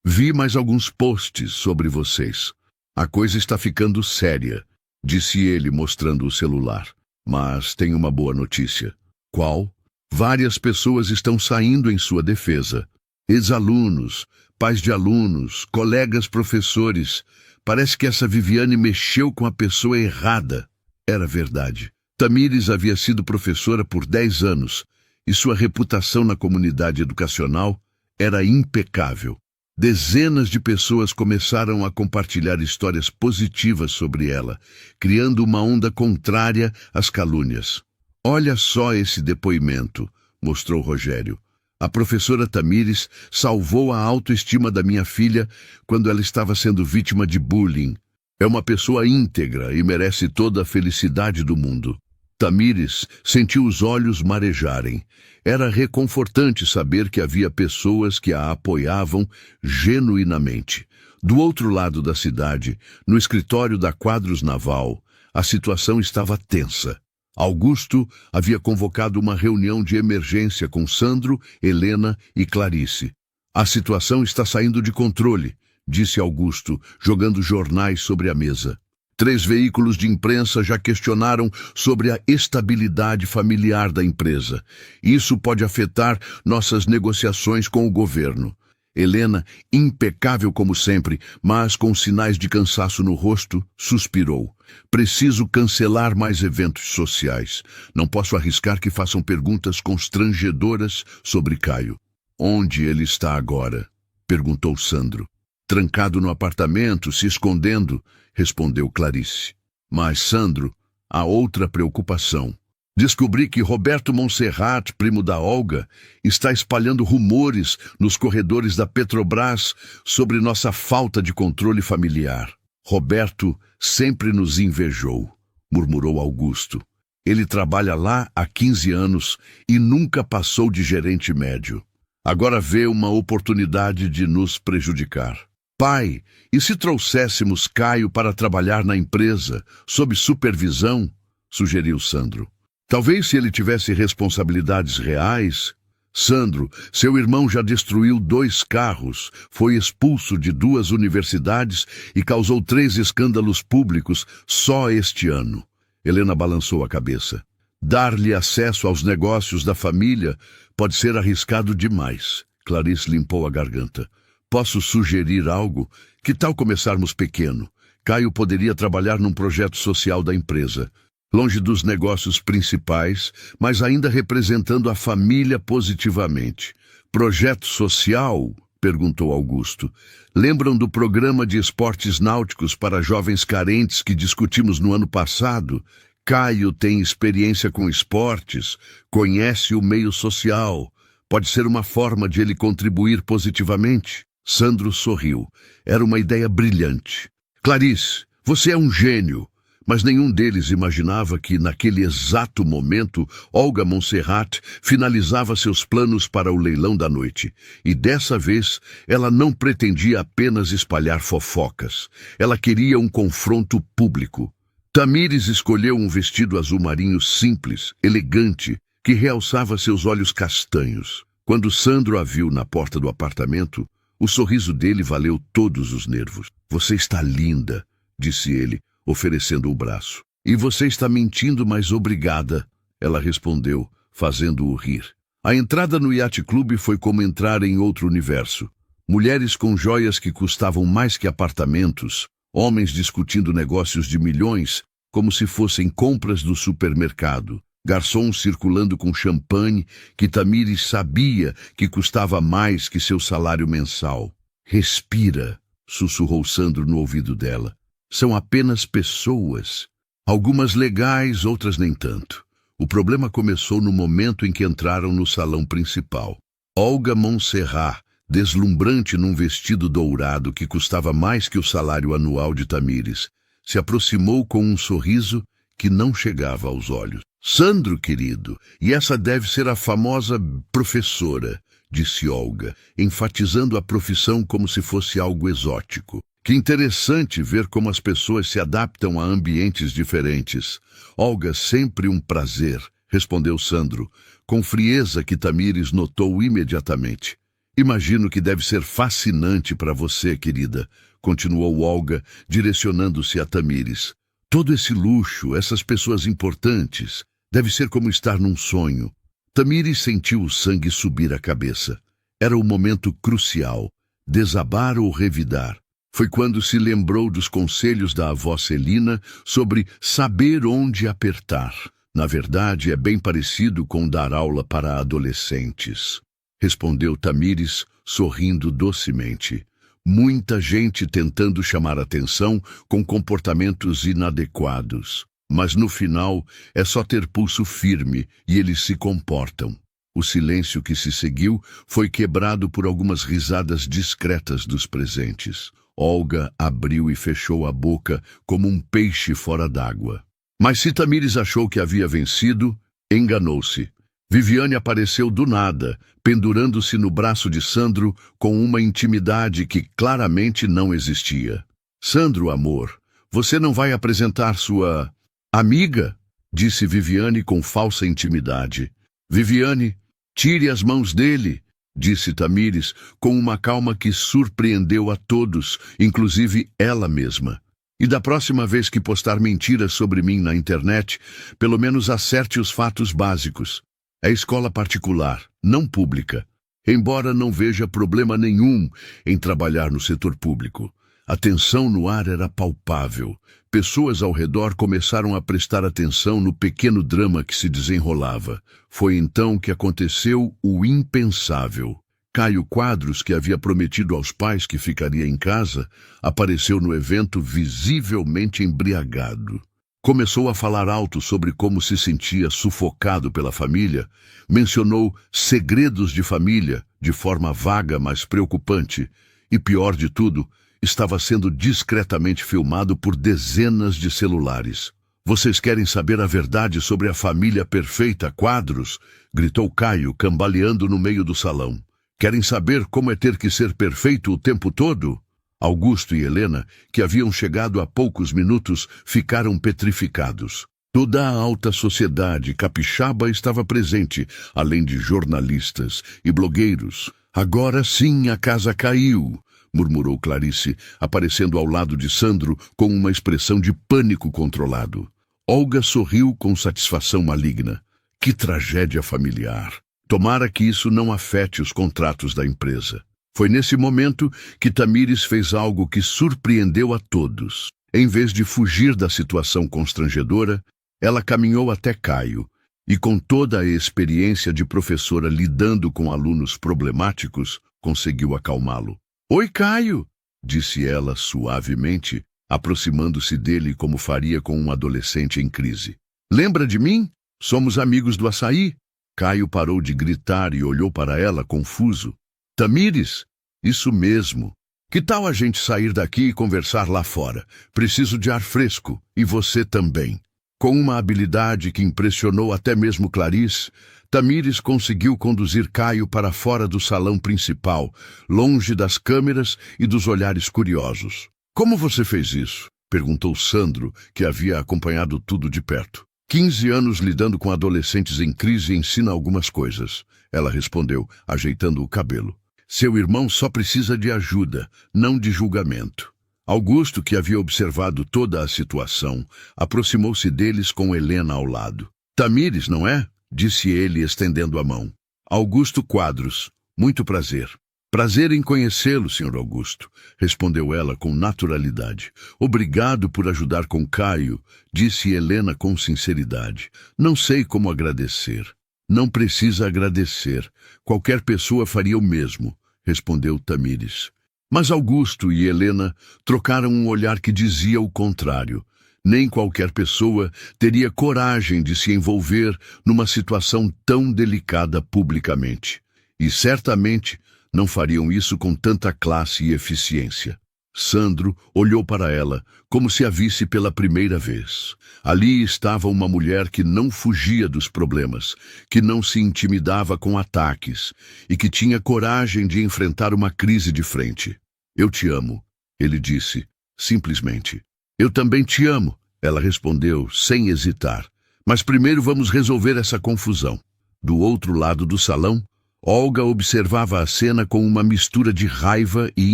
A: Vi mais alguns posts sobre vocês. A coisa está ficando séria, disse ele mostrando o celular. Mas tem uma boa notícia. Qual? Várias pessoas estão saindo em sua defesa. Ex-alunos, pais de alunos, colegas professores. Parece que essa Viviane mexeu com a pessoa errada. Era verdade. Tamires havia sido professora por 10 anos e sua reputação na comunidade educacional era impecável. Dezenas de pessoas começaram a compartilhar histórias positivas sobre ela, criando uma onda contrária às calúnias. "Olha só esse depoimento", mostrou Rogério. "A professora Tamires salvou a autoestima da minha filha quando ela estava sendo vítima de bullying. É uma pessoa íntegra e merece toda a felicidade do mundo." Tamires sentiu os olhos marejarem. Era reconfortante saber que havia pessoas que a apoiavam genuinamente. Do outro lado da cidade, no escritório da Quadros Naval, a situação estava tensa. Augusto havia convocado uma reunião de emergência com Sandro, Helena e Clarice. "A situação está saindo de controle", disse Augusto, jogando jornais sobre a mesa. 3 veículos de imprensa já questionaram sobre a estabilidade familiar da empresa. "Isso pode afetar nossas negociações com o governo." Helena, impecável como sempre, mas com sinais de cansaço no rosto, suspirou. "Preciso cancelar mais eventos sociais. Não posso arriscar que façam perguntas constrangedoras sobre Caio." "Onde ele está agora?" perguntou Sandro. "Trancado no apartamento, se escondendo", respondeu Clarice. "Mas, Sandro, há outra preocupação. Descobri que Roberto Monserrat, primo da Olga, está espalhando rumores nos corredores da Petrobras sobre nossa falta de controle familiar." "Roberto sempre nos invejou", murmurou Augusto. "Ele trabalha lá há 15 anos e nunca passou de gerente médio. Agora vê uma oportunidade de nos prejudicar." "Pai, e se trouxéssemos Caio para trabalhar na empresa, sob supervisão?" sugeriu Sandro. "Talvez se ele tivesse responsabilidades reais." "Sandro, seu irmão já destruiu 2 carros, foi expulso de 2 universidades e causou 3 escândalos públicos só este ano." Helena balançou a cabeça. "Dar-lhe acesso aos negócios da família pode ser arriscado demais." Clarice limpou a garganta. "Posso sugerir algo? Que tal começarmos pequeno? Caio poderia trabalhar num projeto social da empresa, longe dos negócios principais, mas ainda representando a família positivamente." "Projeto social?" perguntou Augusto. "Lembram do programa de esportes náuticos para jovens carentes que discutimos no ano passado? Caio tem experiência com esportes, conhece o meio social. Pode ser uma forma de ele contribuir positivamente." Sandro sorriu. Era uma ideia brilhante. "Clarice, você é um gênio." Mas nenhum deles imaginava que, naquele exato momento, Olga Monserrat finalizava seus planos para o leilão da noite. E dessa vez, ela não pretendia apenas espalhar fofocas. Ela queria um confronto público. Tamires escolheu um vestido azul marinho simples, elegante, que realçava seus olhos castanhos. Quando Sandro a viu na porta do apartamento, o sorriso dele valeu todos os nervos. "Você está linda", disse ele, oferecendo o braço. "E você está mentindo, mas obrigada", ela respondeu, fazendo-o rir. A entrada no Yacht Club foi como entrar em outro universo. Mulheres com joias que custavam mais que apartamentos, homens discutindo negócios de milhões como se fossem compras do supermercado, garçons circulando com champanhe que Tamires sabia que custava mais que seu salário mensal. "Respira", sussurrou Sandro no ouvido dela. "São apenas pessoas. Algumas legais, outras nem tanto." O problema começou no momento em que entraram no salão principal. Olga Monserrat, deslumbrante num vestido dourado que custava mais que o salário anual de Tamires, se aproximou com um sorriso que não chegava aos olhos. "Sandro, querido, e essa deve ser a famosa professora", disse Olga, enfatizando a profissão como se fosse algo exótico. "Que interessante ver como as pessoas se adaptam a ambientes diferentes." "Olga, sempre um prazer", respondeu Sandro, com frieza que Tamires notou imediatamente. "Imagino que deve ser fascinante para você, querida", continuou Olga, direcionando-se a Tamires. "Todo esse luxo, essas pessoas importantes, deve ser como estar num sonho." Tamires sentiu o sangue subir à cabeça. Era o momento crucial, desabar ou revidar. Foi quando se lembrou dos conselhos da avó Celina sobre saber onde apertar. Na verdade, é bem parecido com dar aula para adolescentes, respondeu Tamires, sorrindo docemente. Muita gente tentando chamar atenção com comportamentos inadequados. Mas no final é só ter pulso firme e eles se comportam. O silêncio que se seguiu foi quebrado por algumas risadas discretas dos presentes. Olga abriu e fechou a boca como um peixe fora d'água. Mas se Tamires achou que havia vencido, enganou-se. Viviane apareceu do nada, pendurando-se no braço de Sandro com uma intimidade que claramente não existia. Sandro, amor, você não vai apresentar sua amiga? Disse Viviane com falsa intimidade. Viviane, tire as mãos dele, disse Tamires com uma calma que surpreendeu a todos, inclusive ela mesma. E da próxima vez que postar mentiras sobre mim na internet, pelo menos acerte os fatos básicos. É escola particular, não pública. Embora não veja problema nenhum em trabalhar no setor público. A tensão no ar era palpável. Pessoas ao redor começaram a prestar atenção no pequeno drama que se desenrolava. Foi então que aconteceu o impensável. Caio Quadros, que havia prometido aos pais que ficaria em casa, apareceu no evento visivelmente embriagado. Começou a falar alto sobre como se sentia sufocado pela família, mencionou segredos de família de forma vaga, mas preocupante, e pior de tudo, estava sendo discretamente filmado por dezenas de celulares. Vocês querem saber a verdade sobre a família perfeita Quadros? Gritou Caio, cambaleando no meio do salão. Querem saber como é ter que ser perfeito o tempo todo? Augusto e Helena, que haviam chegado há poucos minutos, ficaram petrificados. Toda a alta sociedade capixaba estava presente, além de jornalistas e blogueiros. Agora sim a casa caiu, murmurou Clarice, aparecendo ao lado de Sandro com uma expressão de pânico controlado. Olga sorriu com satisfação maligna. Que tragédia familiar! Tomara que isso não afete os contratos da empresa. Foi nesse momento que Tamires fez algo que surpreendeu a todos. Em vez de fugir da situação constrangedora, ela caminhou até Caio e, com toda a experiência de professora lidando com alunos problemáticos, conseguiu acalmá-lo. Oi, Caio, disse ela suavemente, aproximando-se dele como faria com um adolescente em crise. Lembra de mim? Somos amigos do açaí. Caio parou de gritar e olhou para ela confuso. Tamires? Isso mesmo. Que tal a gente sair daqui e conversar lá fora? Preciso de ar fresco, e você também. Com uma habilidade que impressionou até mesmo Clarice, Tamires conseguiu conduzir Caio para fora do salão principal, longe das câmeras e dos olhares curiosos. Como você fez isso? Perguntou Sandro, que havia acompanhado tudo de perto. 15 anos lidando com adolescentes em crise ensina algumas coisas. Ela respondeu, ajeitando o cabelo. Seu irmão só precisa de ajuda, não de julgamento. Augusto, que havia observado toda a situação, aproximou-se deles com Helena ao lado. Tamires, não é? Disse ele, estendendo a mão. Augusto Quadros, muito prazer. Prazer em conhecê-lo, Sr. Augusto, respondeu ela com naturalidade. Obrigado por ajudar com Caio, disse Helena com sinceridade. Não sei como agradecer. Não precisa agradecer. Qualquer pessoa faria o mesmo, respondeu Tamires. Mas Augusto e Helena trocaram um olhar que dizia o contrário. Nem qualquer pessoa teria coragem de se envolver numa situação tão delicada publicamente. E certamente não fariam isso com tanta classe e eficiência. Sandro olhou para ela, como se a visse pela primeira vez. Ali estava uma mulher que não fugia dos problemas, que não se intimidava com ataques e que tinha coragem de enfrentar uma crise de frente. Eu te amo, ele disse, simplesmente. Eu também te amo, ela respondeu, sem hesitar. Mas primeiro vamos resolver essa confusão. Do outro lado do salão, Olga observava a cena com uma mistura de raiva e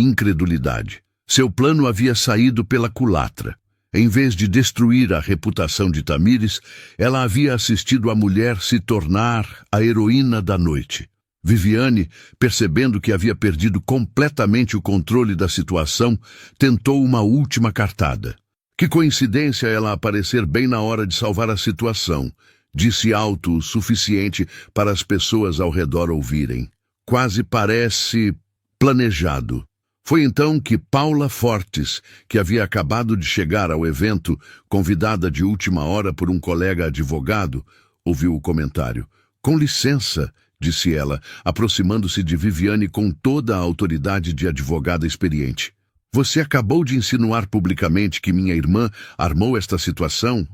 A: incredulidade. Seu plano havia saído pela culatra. Em vez de destruir a reputação de Tamires, ela havia assistido a mulher se tornar a heroína da noite. Viviane, percebendo que havia perdido completamente o controle da situação, tentou uma última cartada. Que coincidência ela aparecer bem na hora de salvar a situação, disse alto o suficiente para as pessoas ao redor ouvirem. Quase parece planejado. Foi então que Paula Fortes, que havia acabado de chegar ao evento, convidada de última hora por um colega advogado, ouviu o comentário. Com licença, disse ela, aproximando-se de Viviane com toda a autoridade de advogada experiente. Você acabou de insinuar publicamente que minha irmã armou esta situação?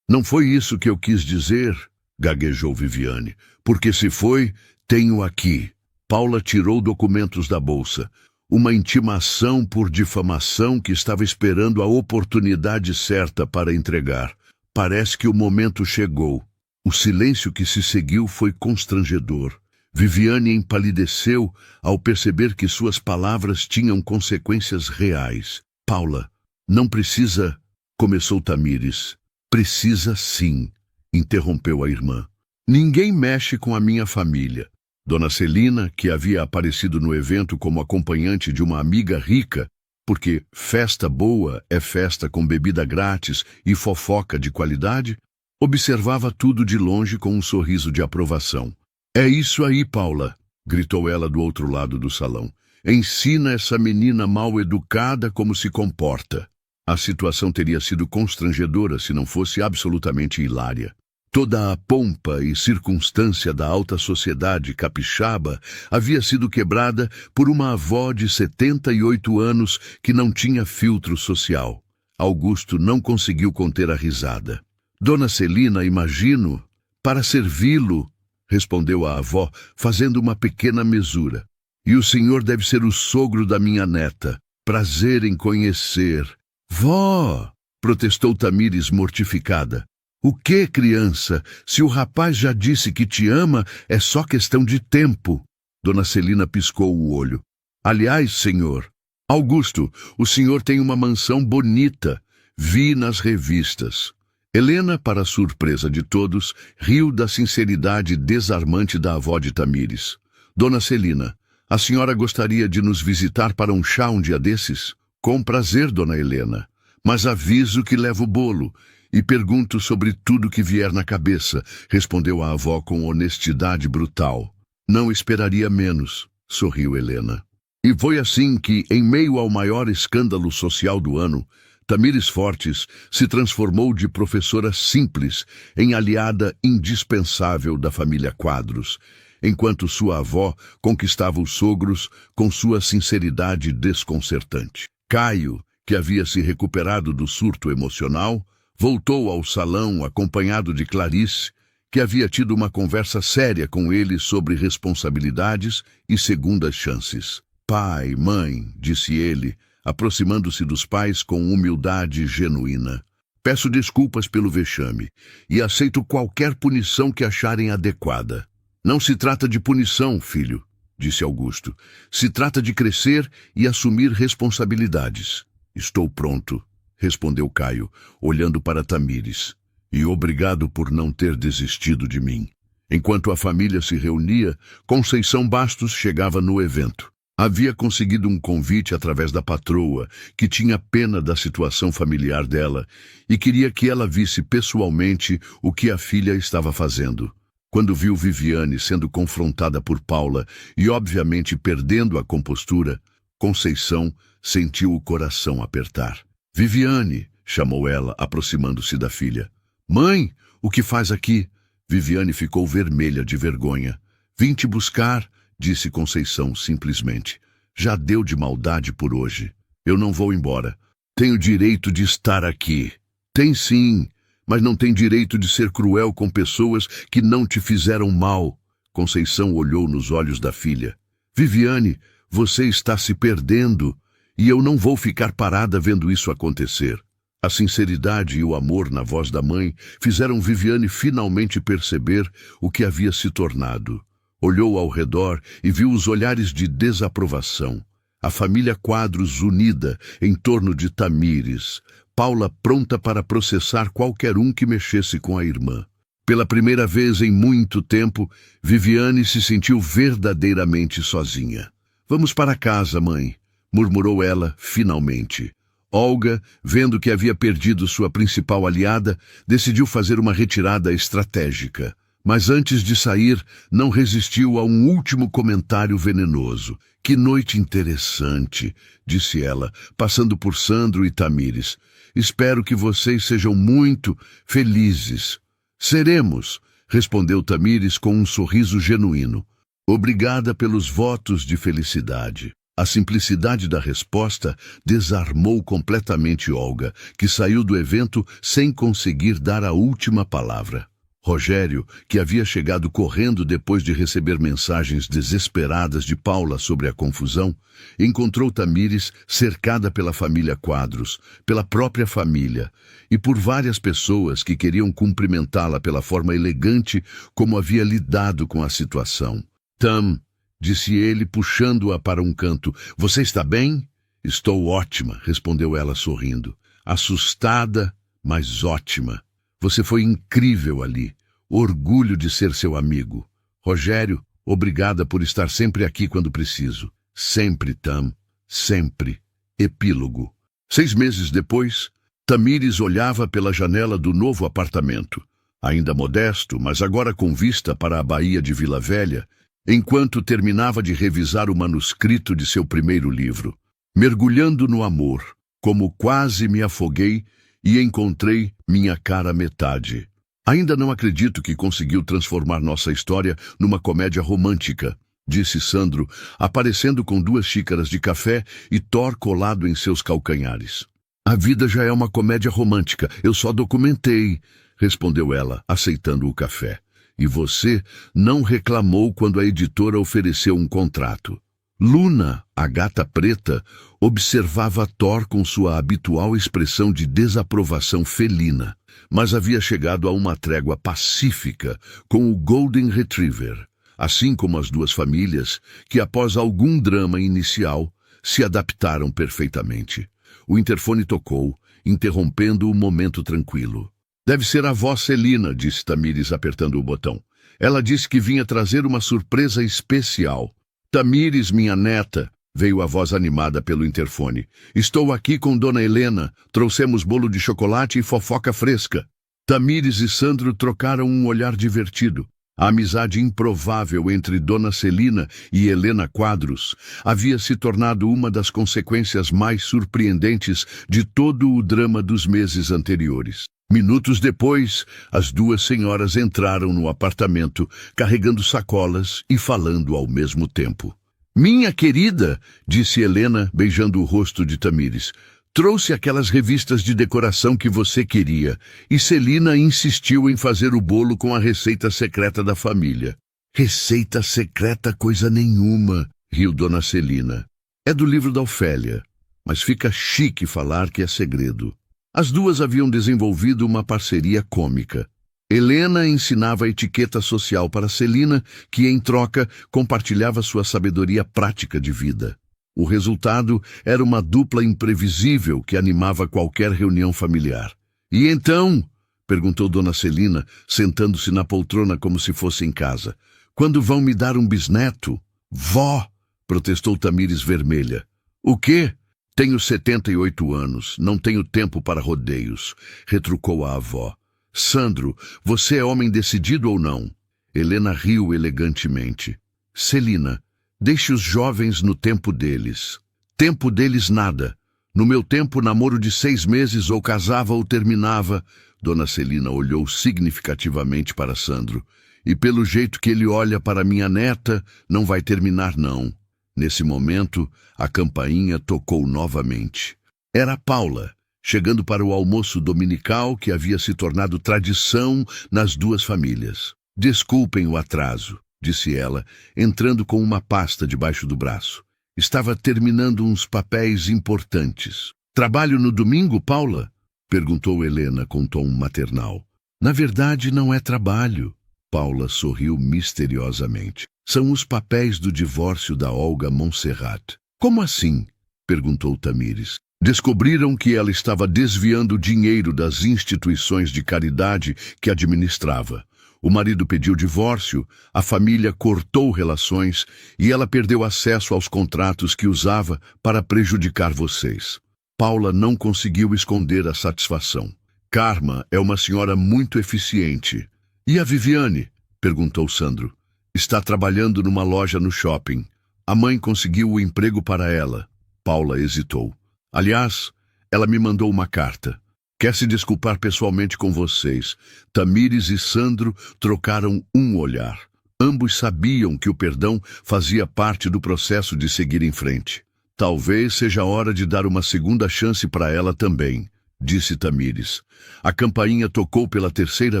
A: Não foi isso que eu quis dizer, gaguejou Viviane. Porque se foi, tenho aqui. Paula tirou documentos da bolsa. Uma intimação por difamação que estava esperando a oportunidade certa para entregar. Parece que o momento chegou. O silêncio que se seguiu foi constrangedor. Viviane empalideceu ao perceber que suas palavras tinham consequências reais. Paula, não precisa, começou Tamires. Precisa sim, interrompeu a irmã. Ninguém mexe com a minha família. Dona Celina, que havia aparecido no evento como acompanhante de uma amiga rica, porque festa boa é festa com bebida grátis e fofoca de qualidade, observava tudo de longe com um sorriso de aprovação. É isso aí, Paula, gritou ela do outro lado do salão. Ensina essa menina mal educada como se comporta. A situação teria sido constrangedora se não fosse absolutamente hilária. Toda a pompa e circunstância da alta sociedade capixaba havia sido quebrada por uma avó de 78 anos que não tinha filtro social. Augusto não conseguiu conter a risada. Dona Celina, imagino, para servi-lo, respondeu a avó, fazendo uma pequena mesura. E o senhor deve ser o sogro da minha neta. Prazer em conhecer. Vó! Protestou Tamires mortificada. O que, criança? Se o rapaz já disse que te ama, é só questão de tempo. Dona Celina piscou o olho. Aliás, senhor, Augusto, o senhor tem uma mansão bonita. Vi nas revistas. Helena, para a surpresa de todos, riu da sinceridade desarmante da avó de Tamires. Dona Celina, a senhora gostaria de nos visitar para um chá um dia desses? Com prazer, dona Helena. Mas aviso que levo bolo e pergunto sobre tudo que vier na cabeça, respondeu a avó com honestidade brutal. Não esperaria menos, sorriu Helena. E foi assim que, em meio ao maior escândalo social do ano, Tamires Fortes se transformou de professora simples em aliada indispensável da família Quadros, enquanto sua avó conquistava os sogros com sua sinceridade desconcertante. Caio, que havia se recuperado do surto emocional, voltou ao salão acompanhado de Clarice, que havia tido uma conversa séria com ele sobre responsabilidades e segundas chances. Pai, mãe, disse ele, aproximando-se dos pais com humildade genuína. Peço desculpas pelo vexame e aceito qualquer punição que acharem adequada. Não se trata de punição, filho, disse Augusto. Se trata de crescer e assumir responsabilidades. Estou pronto, respondeu Caio, olhando para Tamires. E obrigado por não ter desistido de mim. Enquanto a família se reunia, Conceição Bastos chegava no evento. Havia conseguido um convite através da patroa, que tinha pena da situação familiar dela e queria que ela visse pessoalmente o que a filha estava fazendo. Quando viu Viviane sendo confrontada por Paula e obviamente perdendo a compostura, Conceição sentiu o coração apertar. Viviane, chamou ela, aproximando-se da filha. Mãe, o que faz aqui? Viviane ficou vermelha de vergonha. Vim te buscar, disse Conceição simplesmente. Já deu de maldade por hoje. Eu não vou embora. Tenho direito de estar aqui. Tem sim, mas não tem direito de ser cruel com pessoas que não te fizeram mal. Conceição olhou nos olhos da filha. Viviane, você está se perdendo e eu não vou ficar parada vendo isso acontecer. A sinceridade e o amor na voz da mãe fizeram Viviane finalmente perceber o que havia se tornado. Olhou ao redor e viu os olhares de desaprovação. A família Quadros unida em torno de Tamires. Paula pronta para processar qualquer um que mexesse com a irmã. Pela primeira vez em muito tempo, Viviane se sentiu verdadeiramente sozinha. Vamos para casa, mãe, murmurou ela finalmente. Olga, vendo que havia perdido sua principal aliada, decidiu fazer uma retirada estratégica. Mas antes de sair, não resistiu a um último comentário venenoso. Que noite interessante, disse ela, passando por Sandro e Tamires. Espero que vocês sejam muito felizes. Seremos, respondeu Tamires com um sorriso genuíno. Obrigada pelos votos de felicidade. A simplicidade da resposta desarmou completamente Olga, que saiu do evento sem conseguir dar a última palavra. Rogério, que havia chegado correndo depois de receber mensagens desesperadas de Paula sobre a confusão, encontrou Tamires cercada pela família Quadros, pela própria família, e por várias pessoas que queriam cumprimentá-la pela forma elegante como havia lidado com a situação. Tam, disse ele, puxando-a para um canto. Você está bem? Estou ótima, respondeu ela sorrindo. Assustada, mas ótima. Você foi incrível ali. Orgulho de ser seu amigo. Rogério, obrigada por estar sempre aqui quando preciso. Sempre, Tam. Sempre. Epílogo. 6 meses depois, Tamires olhava pela janela do novo apartamento. Ainda modesto, mas agora com vista para a Baía de Vila Velha, enquanto terminava de revisar o manuscrito de seu primeiro livro. Mergulhando no amor, como quase me afoguei e encontrei minha cara metade. Ainda não acredito que conseguiu transformar nossa história numa comédia romântica, disse Sandro, aparecendo com 2 xícaras de café e Thor colado em seus calcanhares. A vida já é uma comédia romântica, eu só documentei, respondeu ela, aceitando o café. E você não reclamou quando a editora ofereceu um contrato. Luna, a gata preta, observava Thor com sua habitual expressão de desaprovação felina, mas havia chegado a uma trégua pacífica com o Golden Retriever, assim como as 2 famílias, que após algum drama inicial, se adaptaram perfeitamente. O interfone tocou, interrompendo o momento tranquilo. Deve ser a avó Celina, disse Tamires apertando o botão. Ela disse que vinha trazer uma surpresa especial. Tamires, minha neta, veio a voz animada pelo interfone. Estou aqui com Dona Helena. Trouxemos bolo de chocolate e fofoca fresca. Tamires e Sandro trocaram um olhar divertido. A amizade improvável entre Dona Celina e Helena Quadros havia se tornado uma das consequências mais surpreendentes de todo o drama dos meses anteriores. Minutos depois, as 2 senhoras entraram no apartamento, carregando sacolas e falando ao mesmo tempo. Minha querida, disse Helena, beijando o rosto de Tamires, trouxe aquelas revistas de decoração que você queria, e Celina insistiu em fazer o bolo com a receita secreta da família. Receita secreta coisa nenhuma, riu Dona Celina. É do livro da Ofélia, mas fica chique falar que é segredo. As 2 haviam desenvolvido uma parceria cômica. Helena ensinava a etiqueta social para Celina, que, em troca, compartilhava sua sabedoria prática de vida. O resultado era uma dupla imprevisível que animava qualquer reunião familiar. E então, perguntou Dona Celina, sentando-se na poltrona como se fosse em casa, quando vão me dar um bisneto? Vó, protestou Tamires vermelha. O quê? Tenho 78 anos, não tenho tempo para rodeios, retrucou a avó. Sandro, você é homem decidido ou não? Helena riu elegantemente. Celina, deixe os jovens no tempo deles. Tempo deles nada. No meu tempo, namoro de 6 meses ou casava ou terminava. Dona Celina olhou significativamente para Sandro. E pelo jeito que ele olha para minha neta, não vai terminar não. Nesse momento, a campainha tocou novamente. Era Paula, chegando para o almoço dominical que havia se tornado tradição nas 2 famílias. Desculpem o atraso, disse ela, entrando com uma pasta debaixo do braço. Estava terminando uns papéis importantes. Trabalho no domingo, Paula? Perguntou Helena com tom maternal. Na verdade, não é trabalho. Paula sorriu misteriosamente. São os papéis do divórcio da Olga Montserrat. Como assim? Perguntou Tamires. Descobriram que ela estava desviando dinheiro das instituições de caridade que administrava. O marido pediu divórcio, a família cortou relações e ela perdeu acesso aos contratos que usava para prejudicar vocês. Paula não conseguiu esconder a satisfação. Karma é uma senhora muito eficiente. E a Viviane? Perguntou Sandro. Está trabalhando numa loja no shopping. A mãe conseguiu o emprego para ela. Paula hesitou. Aliás, ela me mandou uma carta. Quer se desculpar pessoalmente com vocês. Tamires e Sandro trocaram um olhar. Ambos sabiam que o perdão fazia parte do processo de seguir em frente. Talvez seja a hora de dar uma segunda chance para ela também, disse Tamires. A campainha tocou pela terceira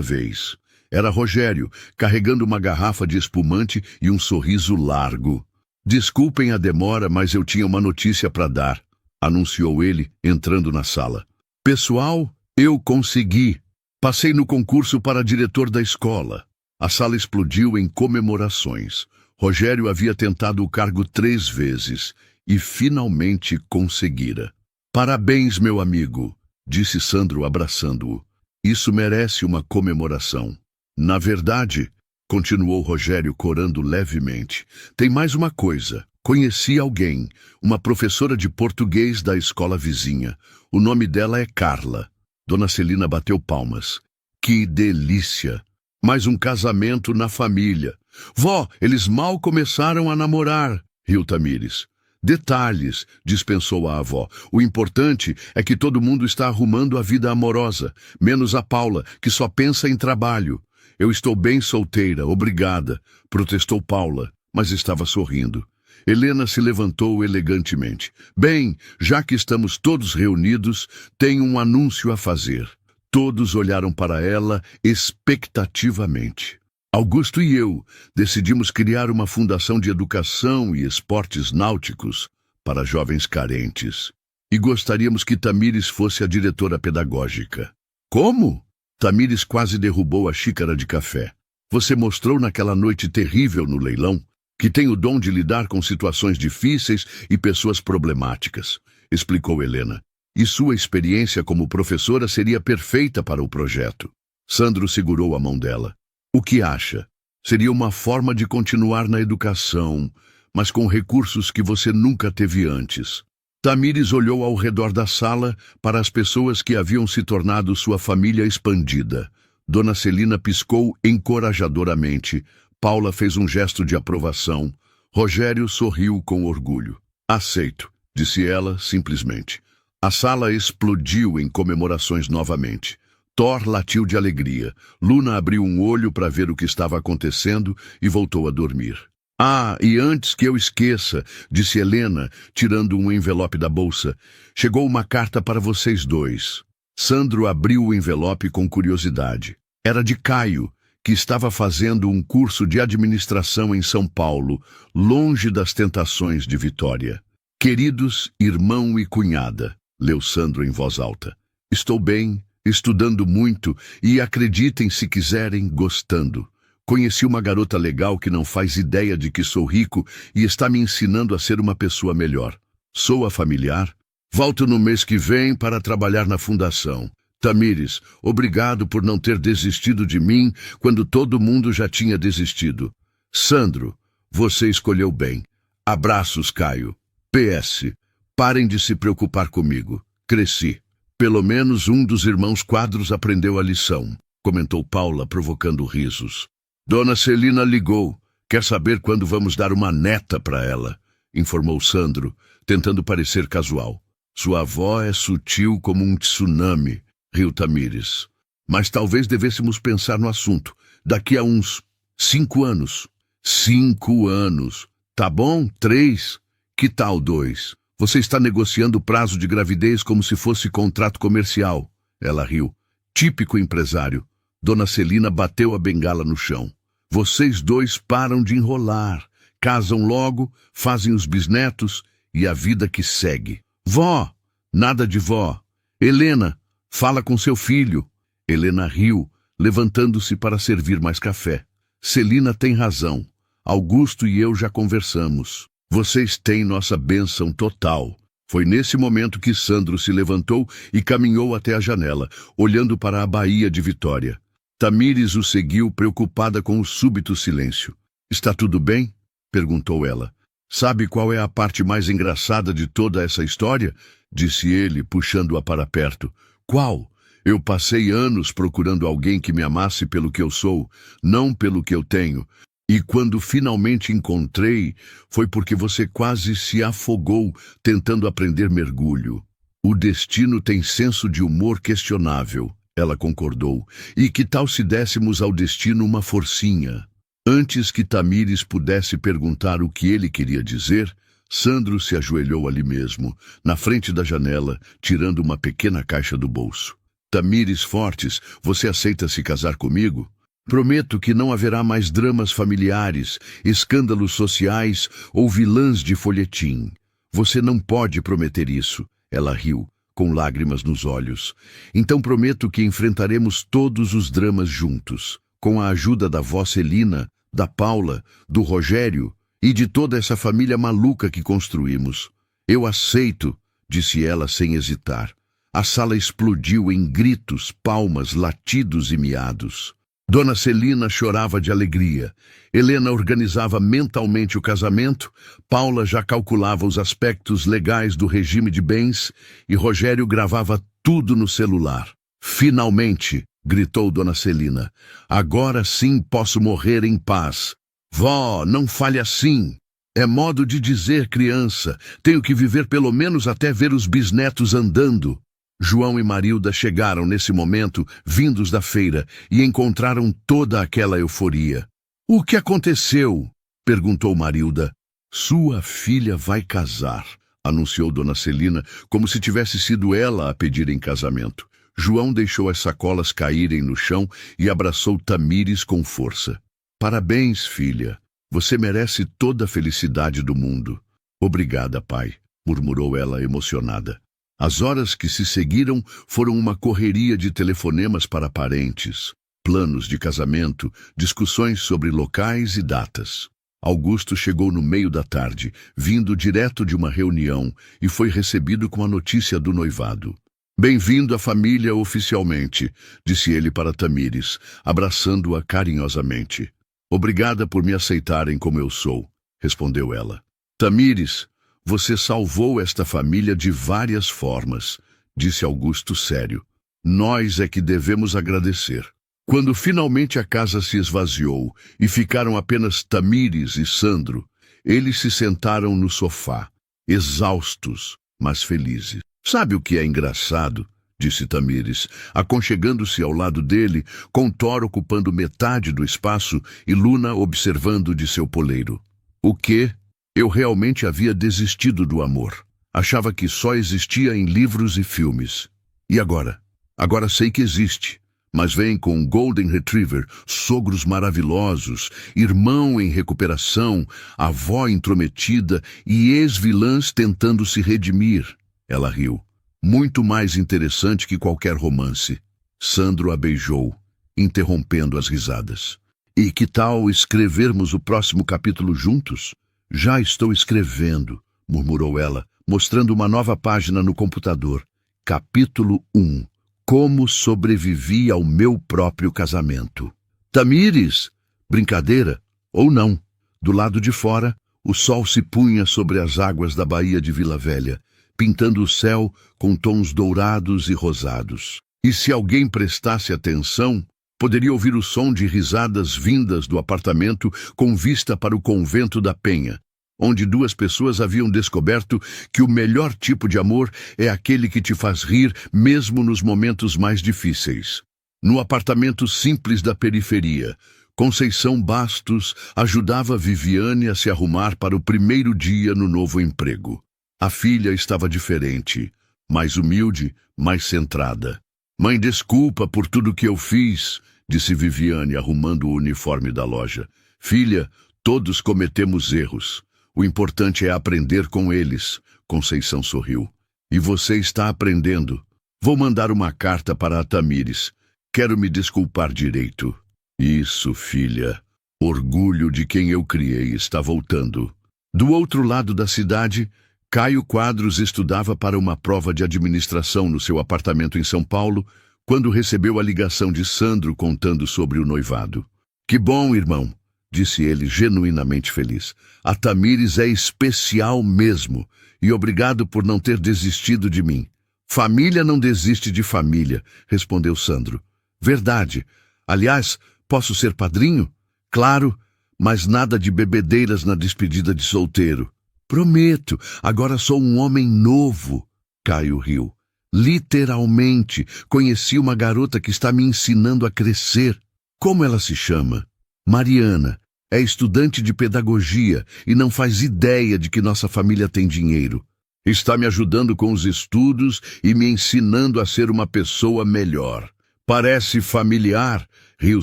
A: vez. Era Rogério, carregando uma garrafa de espumante e um sorriso largo. Desculpem a demora, mas eu tinha uma notícia para dar, anunciou ele, entrando na sala. Pessoal, eu consegui. Passei no concurso para diretor da escola. A sala explodiu em comemorações. Rogério havia tentado o cargo 3 vezes e finalmente conseguira. Parabéns, meu amigo, disse Sandro abraçando-o. Isso merece uma comemoração. Na verdade, continuou Rogério corando levemente, tem mais uma coisa. Conheci alguém, uma professora de português da escola vizinha. O nome dela é Carla. Dona Celina bateu palmas. Que delícia! Mais um casamento na família. Vó, eles mal começaram a namorar, riu Tamires. Detalhes, dispensou a avó. O importante é que todo mundo está arrumando a vida amorosa, menos a Paula, que só pensa em trabalho. Eu estou bem solteira, obrigada, protestou Paula, mas estava sorrindo. Helena se levantou elegantemente. Bem, já que estamos todos reunidos, tenho um anúncio a fazer. Todos olharam para ela expectativamente. Augusto e eu decidimos criar uma fundação de educação e esportes náuticos para jovens carentes. E gostaríamos que Tamires fosse a diretora pedagógica. Como? Tamires quase derrubou a xícara de café. Você mostrou naquela noite terrível no leilão que tem o dom de lidar com situações difíceis e pessoas problemáticas, explicou Helena. E sua experiência como professora seria perfeita para o projeto. Sandro segurou a mão dela. O que acha? Seria uma forma de continuar na educação, mas com recursos que você nunca teve antes. Tamires olhou ao redor da sala para as pessoas que haviam se tornado sua família expandida. Dona Celina piscou encorajadoramente. Paula fez um gesto de aprovação. Rogério sorriu com orgulho. Aceito, disse ela simplesmente. A sala explodiu em comemorações novamente. Thor latiu de alegria. Luna abriu um olho para ver o que estava acontecendo e voltou a dormir. Ah, e antes que eu esqueça, disse Helena, tirando um envelope da bolsa, chegou uma carta para vocês dois. Sandro abriu o envelope com curiosidade. Era de Caio, que estava fazendo um curso de administração em São Paulo, longe das tentações de Vitória. Queridos irmão e cunhada, leu Sandro em voz alta. Estou bem, estudando muito e acreditem se quiserem, gostando. Conheci uma garota legal que não faz ideia de que sou rico e está me ensinando a ser uma pessoa melhor. Sou a familiar. Volto no mês que vem para trabalhar na fundação. Tamires, obrigado por não ter desistido de mim quando todo mundo já tinha desistido. Sandro, você escolheu bem. Abraços, Caio. PS, parem de se preocupar comigo. Cresci. Pelo menos um dos irmãos Quadros aprendeu a lição, comentou Paula, provocando risos. Dona Celina ligou. Quer saber quando vamos dar uma neta para ela, informou Sandro, tentando parecer casual. Sua avó é sutil como um tsunami, riu Tamires. Mas talvez devêssemos pensar no assunto. Daqui a uns 5 anos. 5 anos. Tá bom? 3. Que tal 2? Você está negociando o prazo de gravidez como se fosse contrato comercial. Ela riu. Típico empresário. Dona Celina bateu a bengala no chão. Vocês dois param de enrolar. Casam logo, fazem os bisnetos e a vida que segue. Vó! Nada de vó. Helena, fala com seu filho. Helena riu, levantando-se para servir mais café. Celina tem razão. Augusto e eu já conversamos. Vocês têm nossa bênção total. Foi nesse momento que Sandro se levantou e caminhou até a janela, olhando para a Baía de Vitória. Tamires o seguiu, preocupada com o súbito silêncio. Está tudo bem? Perguntou ela. Sabe qual é a parte mais engraçada de toda essa história? Disse ele, puxando-a para perto. Qual? Eu passei anos procurando alguém que me amasse pelo que eu sou, não pelo que eu tenho. E quando finalmente encontrei, foi porque você quase se afogou tentando aprender mergulho. O destino tem senso de humor questionável, ela concordou. E que tal se dessemos ao destino uma forcinha? Antes que Tamires pudesse perguntar o que ele queria dizer, Sandro se ajoelhou ali mesmo, na frente da janela, tirando uma pequena caixa do bolso. Tamires Fortes, você aceita se casar comigo? Prometo que não haverá mais dramas familiares, escândalos sociais ou vilãs de folhetim. Você não pode prometer isso. Ela riu, com lágrimas nos olhos. Então prometo que enfrentaremos todos os dramas juntos, com a ajuda da vó Celina, da Paula, do Rogério e de toda essa família maluca que construímos. Eu aceito, disse ela sem hesitar. A sala explodiu em gritos, palmas, latidos e miados. Dona Celina chorava de alegria. Helena organizava mentalmente o casamento, Paula já calculava os aspectos legais do regime de bens e Rogério gravava tudo no celular. Finalmente, gritou Dona Celina, agora sim posso morrer em paz. Vó, não fale assim. É modo de dizer, criança. Tenho que viver pelo menos até ver os bisnetos andando. João e Marilda chegaram nesse momento, vindos da feira, e encontraram toda aquela euforia. O que aconteceu? Perguntou Marilda. Sua filha vai casar, anunciou Dona Celina, como se tivesse sido ela a pedir em casamento. João deixou as sacolas caírem no chão e abraçou Tamires com força. Parabéns, filha. Você merece toda a felicidade do mundo. Obrigada, pai, murmurou ela emocionada. As horas que se seguiram foram uma correria de telefonemas para parentes, planos de casamento, discussões sobre locais e datas. Augusto chegou no meio da tarde, vindo direto de uma reunião, e foi recebido com a notícia do noivado. Bem-vindo à família oficialmente, disse ele para Tamires, abraçando-a carinhosamente. Obrigada por me aceitarem como eu sou, respondeu ela. Tamires, você salvou esta família de várias formas, disse Augusto sério. Nós é que devemos agradecer. Quando finalmente a casa se esvaziou e ficaram apenas Tamires e Sandro, eles se sentaram no sofá, exaustos, mas felizes. Sabe o que é engraçado? Disse Tamires, aconchegando-se ao lado dele, com Thor ocupando metade do espaço e Luna observando de seu poleiro. O quê? Eu realmente havia desistido do amor. Achava que só existia em livros e filmes. E agora? Agora sei que existe. Mas vem com um Golden Retriever, sogros maravilhosos, irmão em recuperação, avó intrometida e ex-vilãs tentando se redimir. Ela riu. Muito mais interessante que qualquer romance. Sandro a beijou, interrompendo as risadas. E que tal escrevermos o próximo capítulo juntos? Já estou escrevendo, murmurou ela, mostrando uma nova página no computador. Capítulo 1. Como sobrevivi ao meu próprio casamento. Tamires! Brincadeira? Ou não? Do lado de fora, o sol se punha sobre as águas da Baía de Vila Velha, pintando o céu com tons dourados e rosados. E se alguém prestasse atenção, poderia ouvir o som de risadas vindas do apartamento com vista para o convento da Penha, onde duas pessoas haviam descoberto que o melhor tipo de amor é aquele que te faz rir mesmo nos momentos mais difíceis. No apartamento simples da periferia, Conceição Bastos ajudava Viviane a se arrumar para o primeiro dia no novo emprego. A filha estava diferente, mais humilde, mais centrada. Mãe, desculpa por tudo que eu fiz, disse Viviane, arrumando o uniforme da loja. Filha, todos cometemos erros. O importante é aprender com eles. Conceição sorriu. E você está aprendendo. Vou mandar uma carta para a Tamires. Quero me desculpar direito. Isso, filha. Orgulho de quem eu criei está voltando. Do outro lado da cidade, Caio Quadros estudava para uma prova de administração no seu apartamento em São Paulo, quando recebeu a ligação de Sandro contando sobre o noivado. Que bom, irmão, disse ele, genuinamente feliz. A Tamires é especial mesmo, e obrigado por não ter desistido de mim. Família não desiste de família, respondeu Sandro. Verdade. Aliás, posso ser padrinho? Claro, mas nada de bebedeiras na despedida de solteiro. Prometo, agora sou um homem novo. Caio riu. Literalmente, conheci uma garota que está me ensinando a crescer. Como ela se chama? Mariana. É estudante de pedagogia e não faz ideia de que nossa família tem dinheiro. Está me ajudando com os estudos e me ensinando a ser uma pessoa melhor. Parece familiar, riu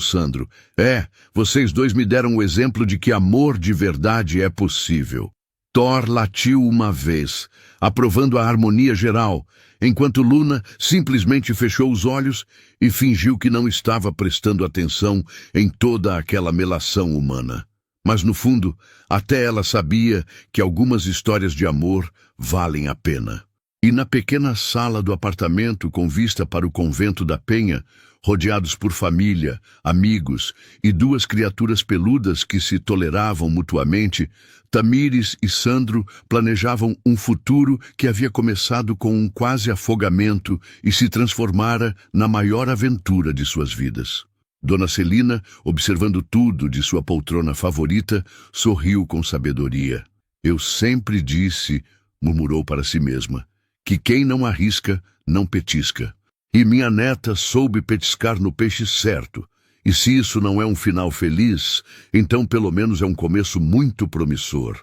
A: Sandro. Vocês dois me deram o exemplo de que amor de verdade é possível. Thor latiu uma vez, aprovando a harmonia geral, enquanto Luna simplesmente fechou os olhos e fingiu que não estava prestando atenção em toda aquela melação humana. Mas, no fundo, até ela sabia que algumas histórias de amor valem a pena. E na pequena sala do apartamento com vista para o convento da Penha, rodeados por família, amigos e duas criaturas peludas que se toleravam mutuamente, Tamires e Sandro planejavam um futuro que havia começado com um quase afogamento e se transformara na maior aventura de suas vidas. Dona Celina, observando tudo de sua poltrona favorita, sorriu com sabedoria. Eu sempre disse, murmurou para si mesma, que quem não arrisca, não petisca. E minha neta soube petiscar no peixe certo. E se isso não é um final feliz, então pelo menos é um começo muito promissor.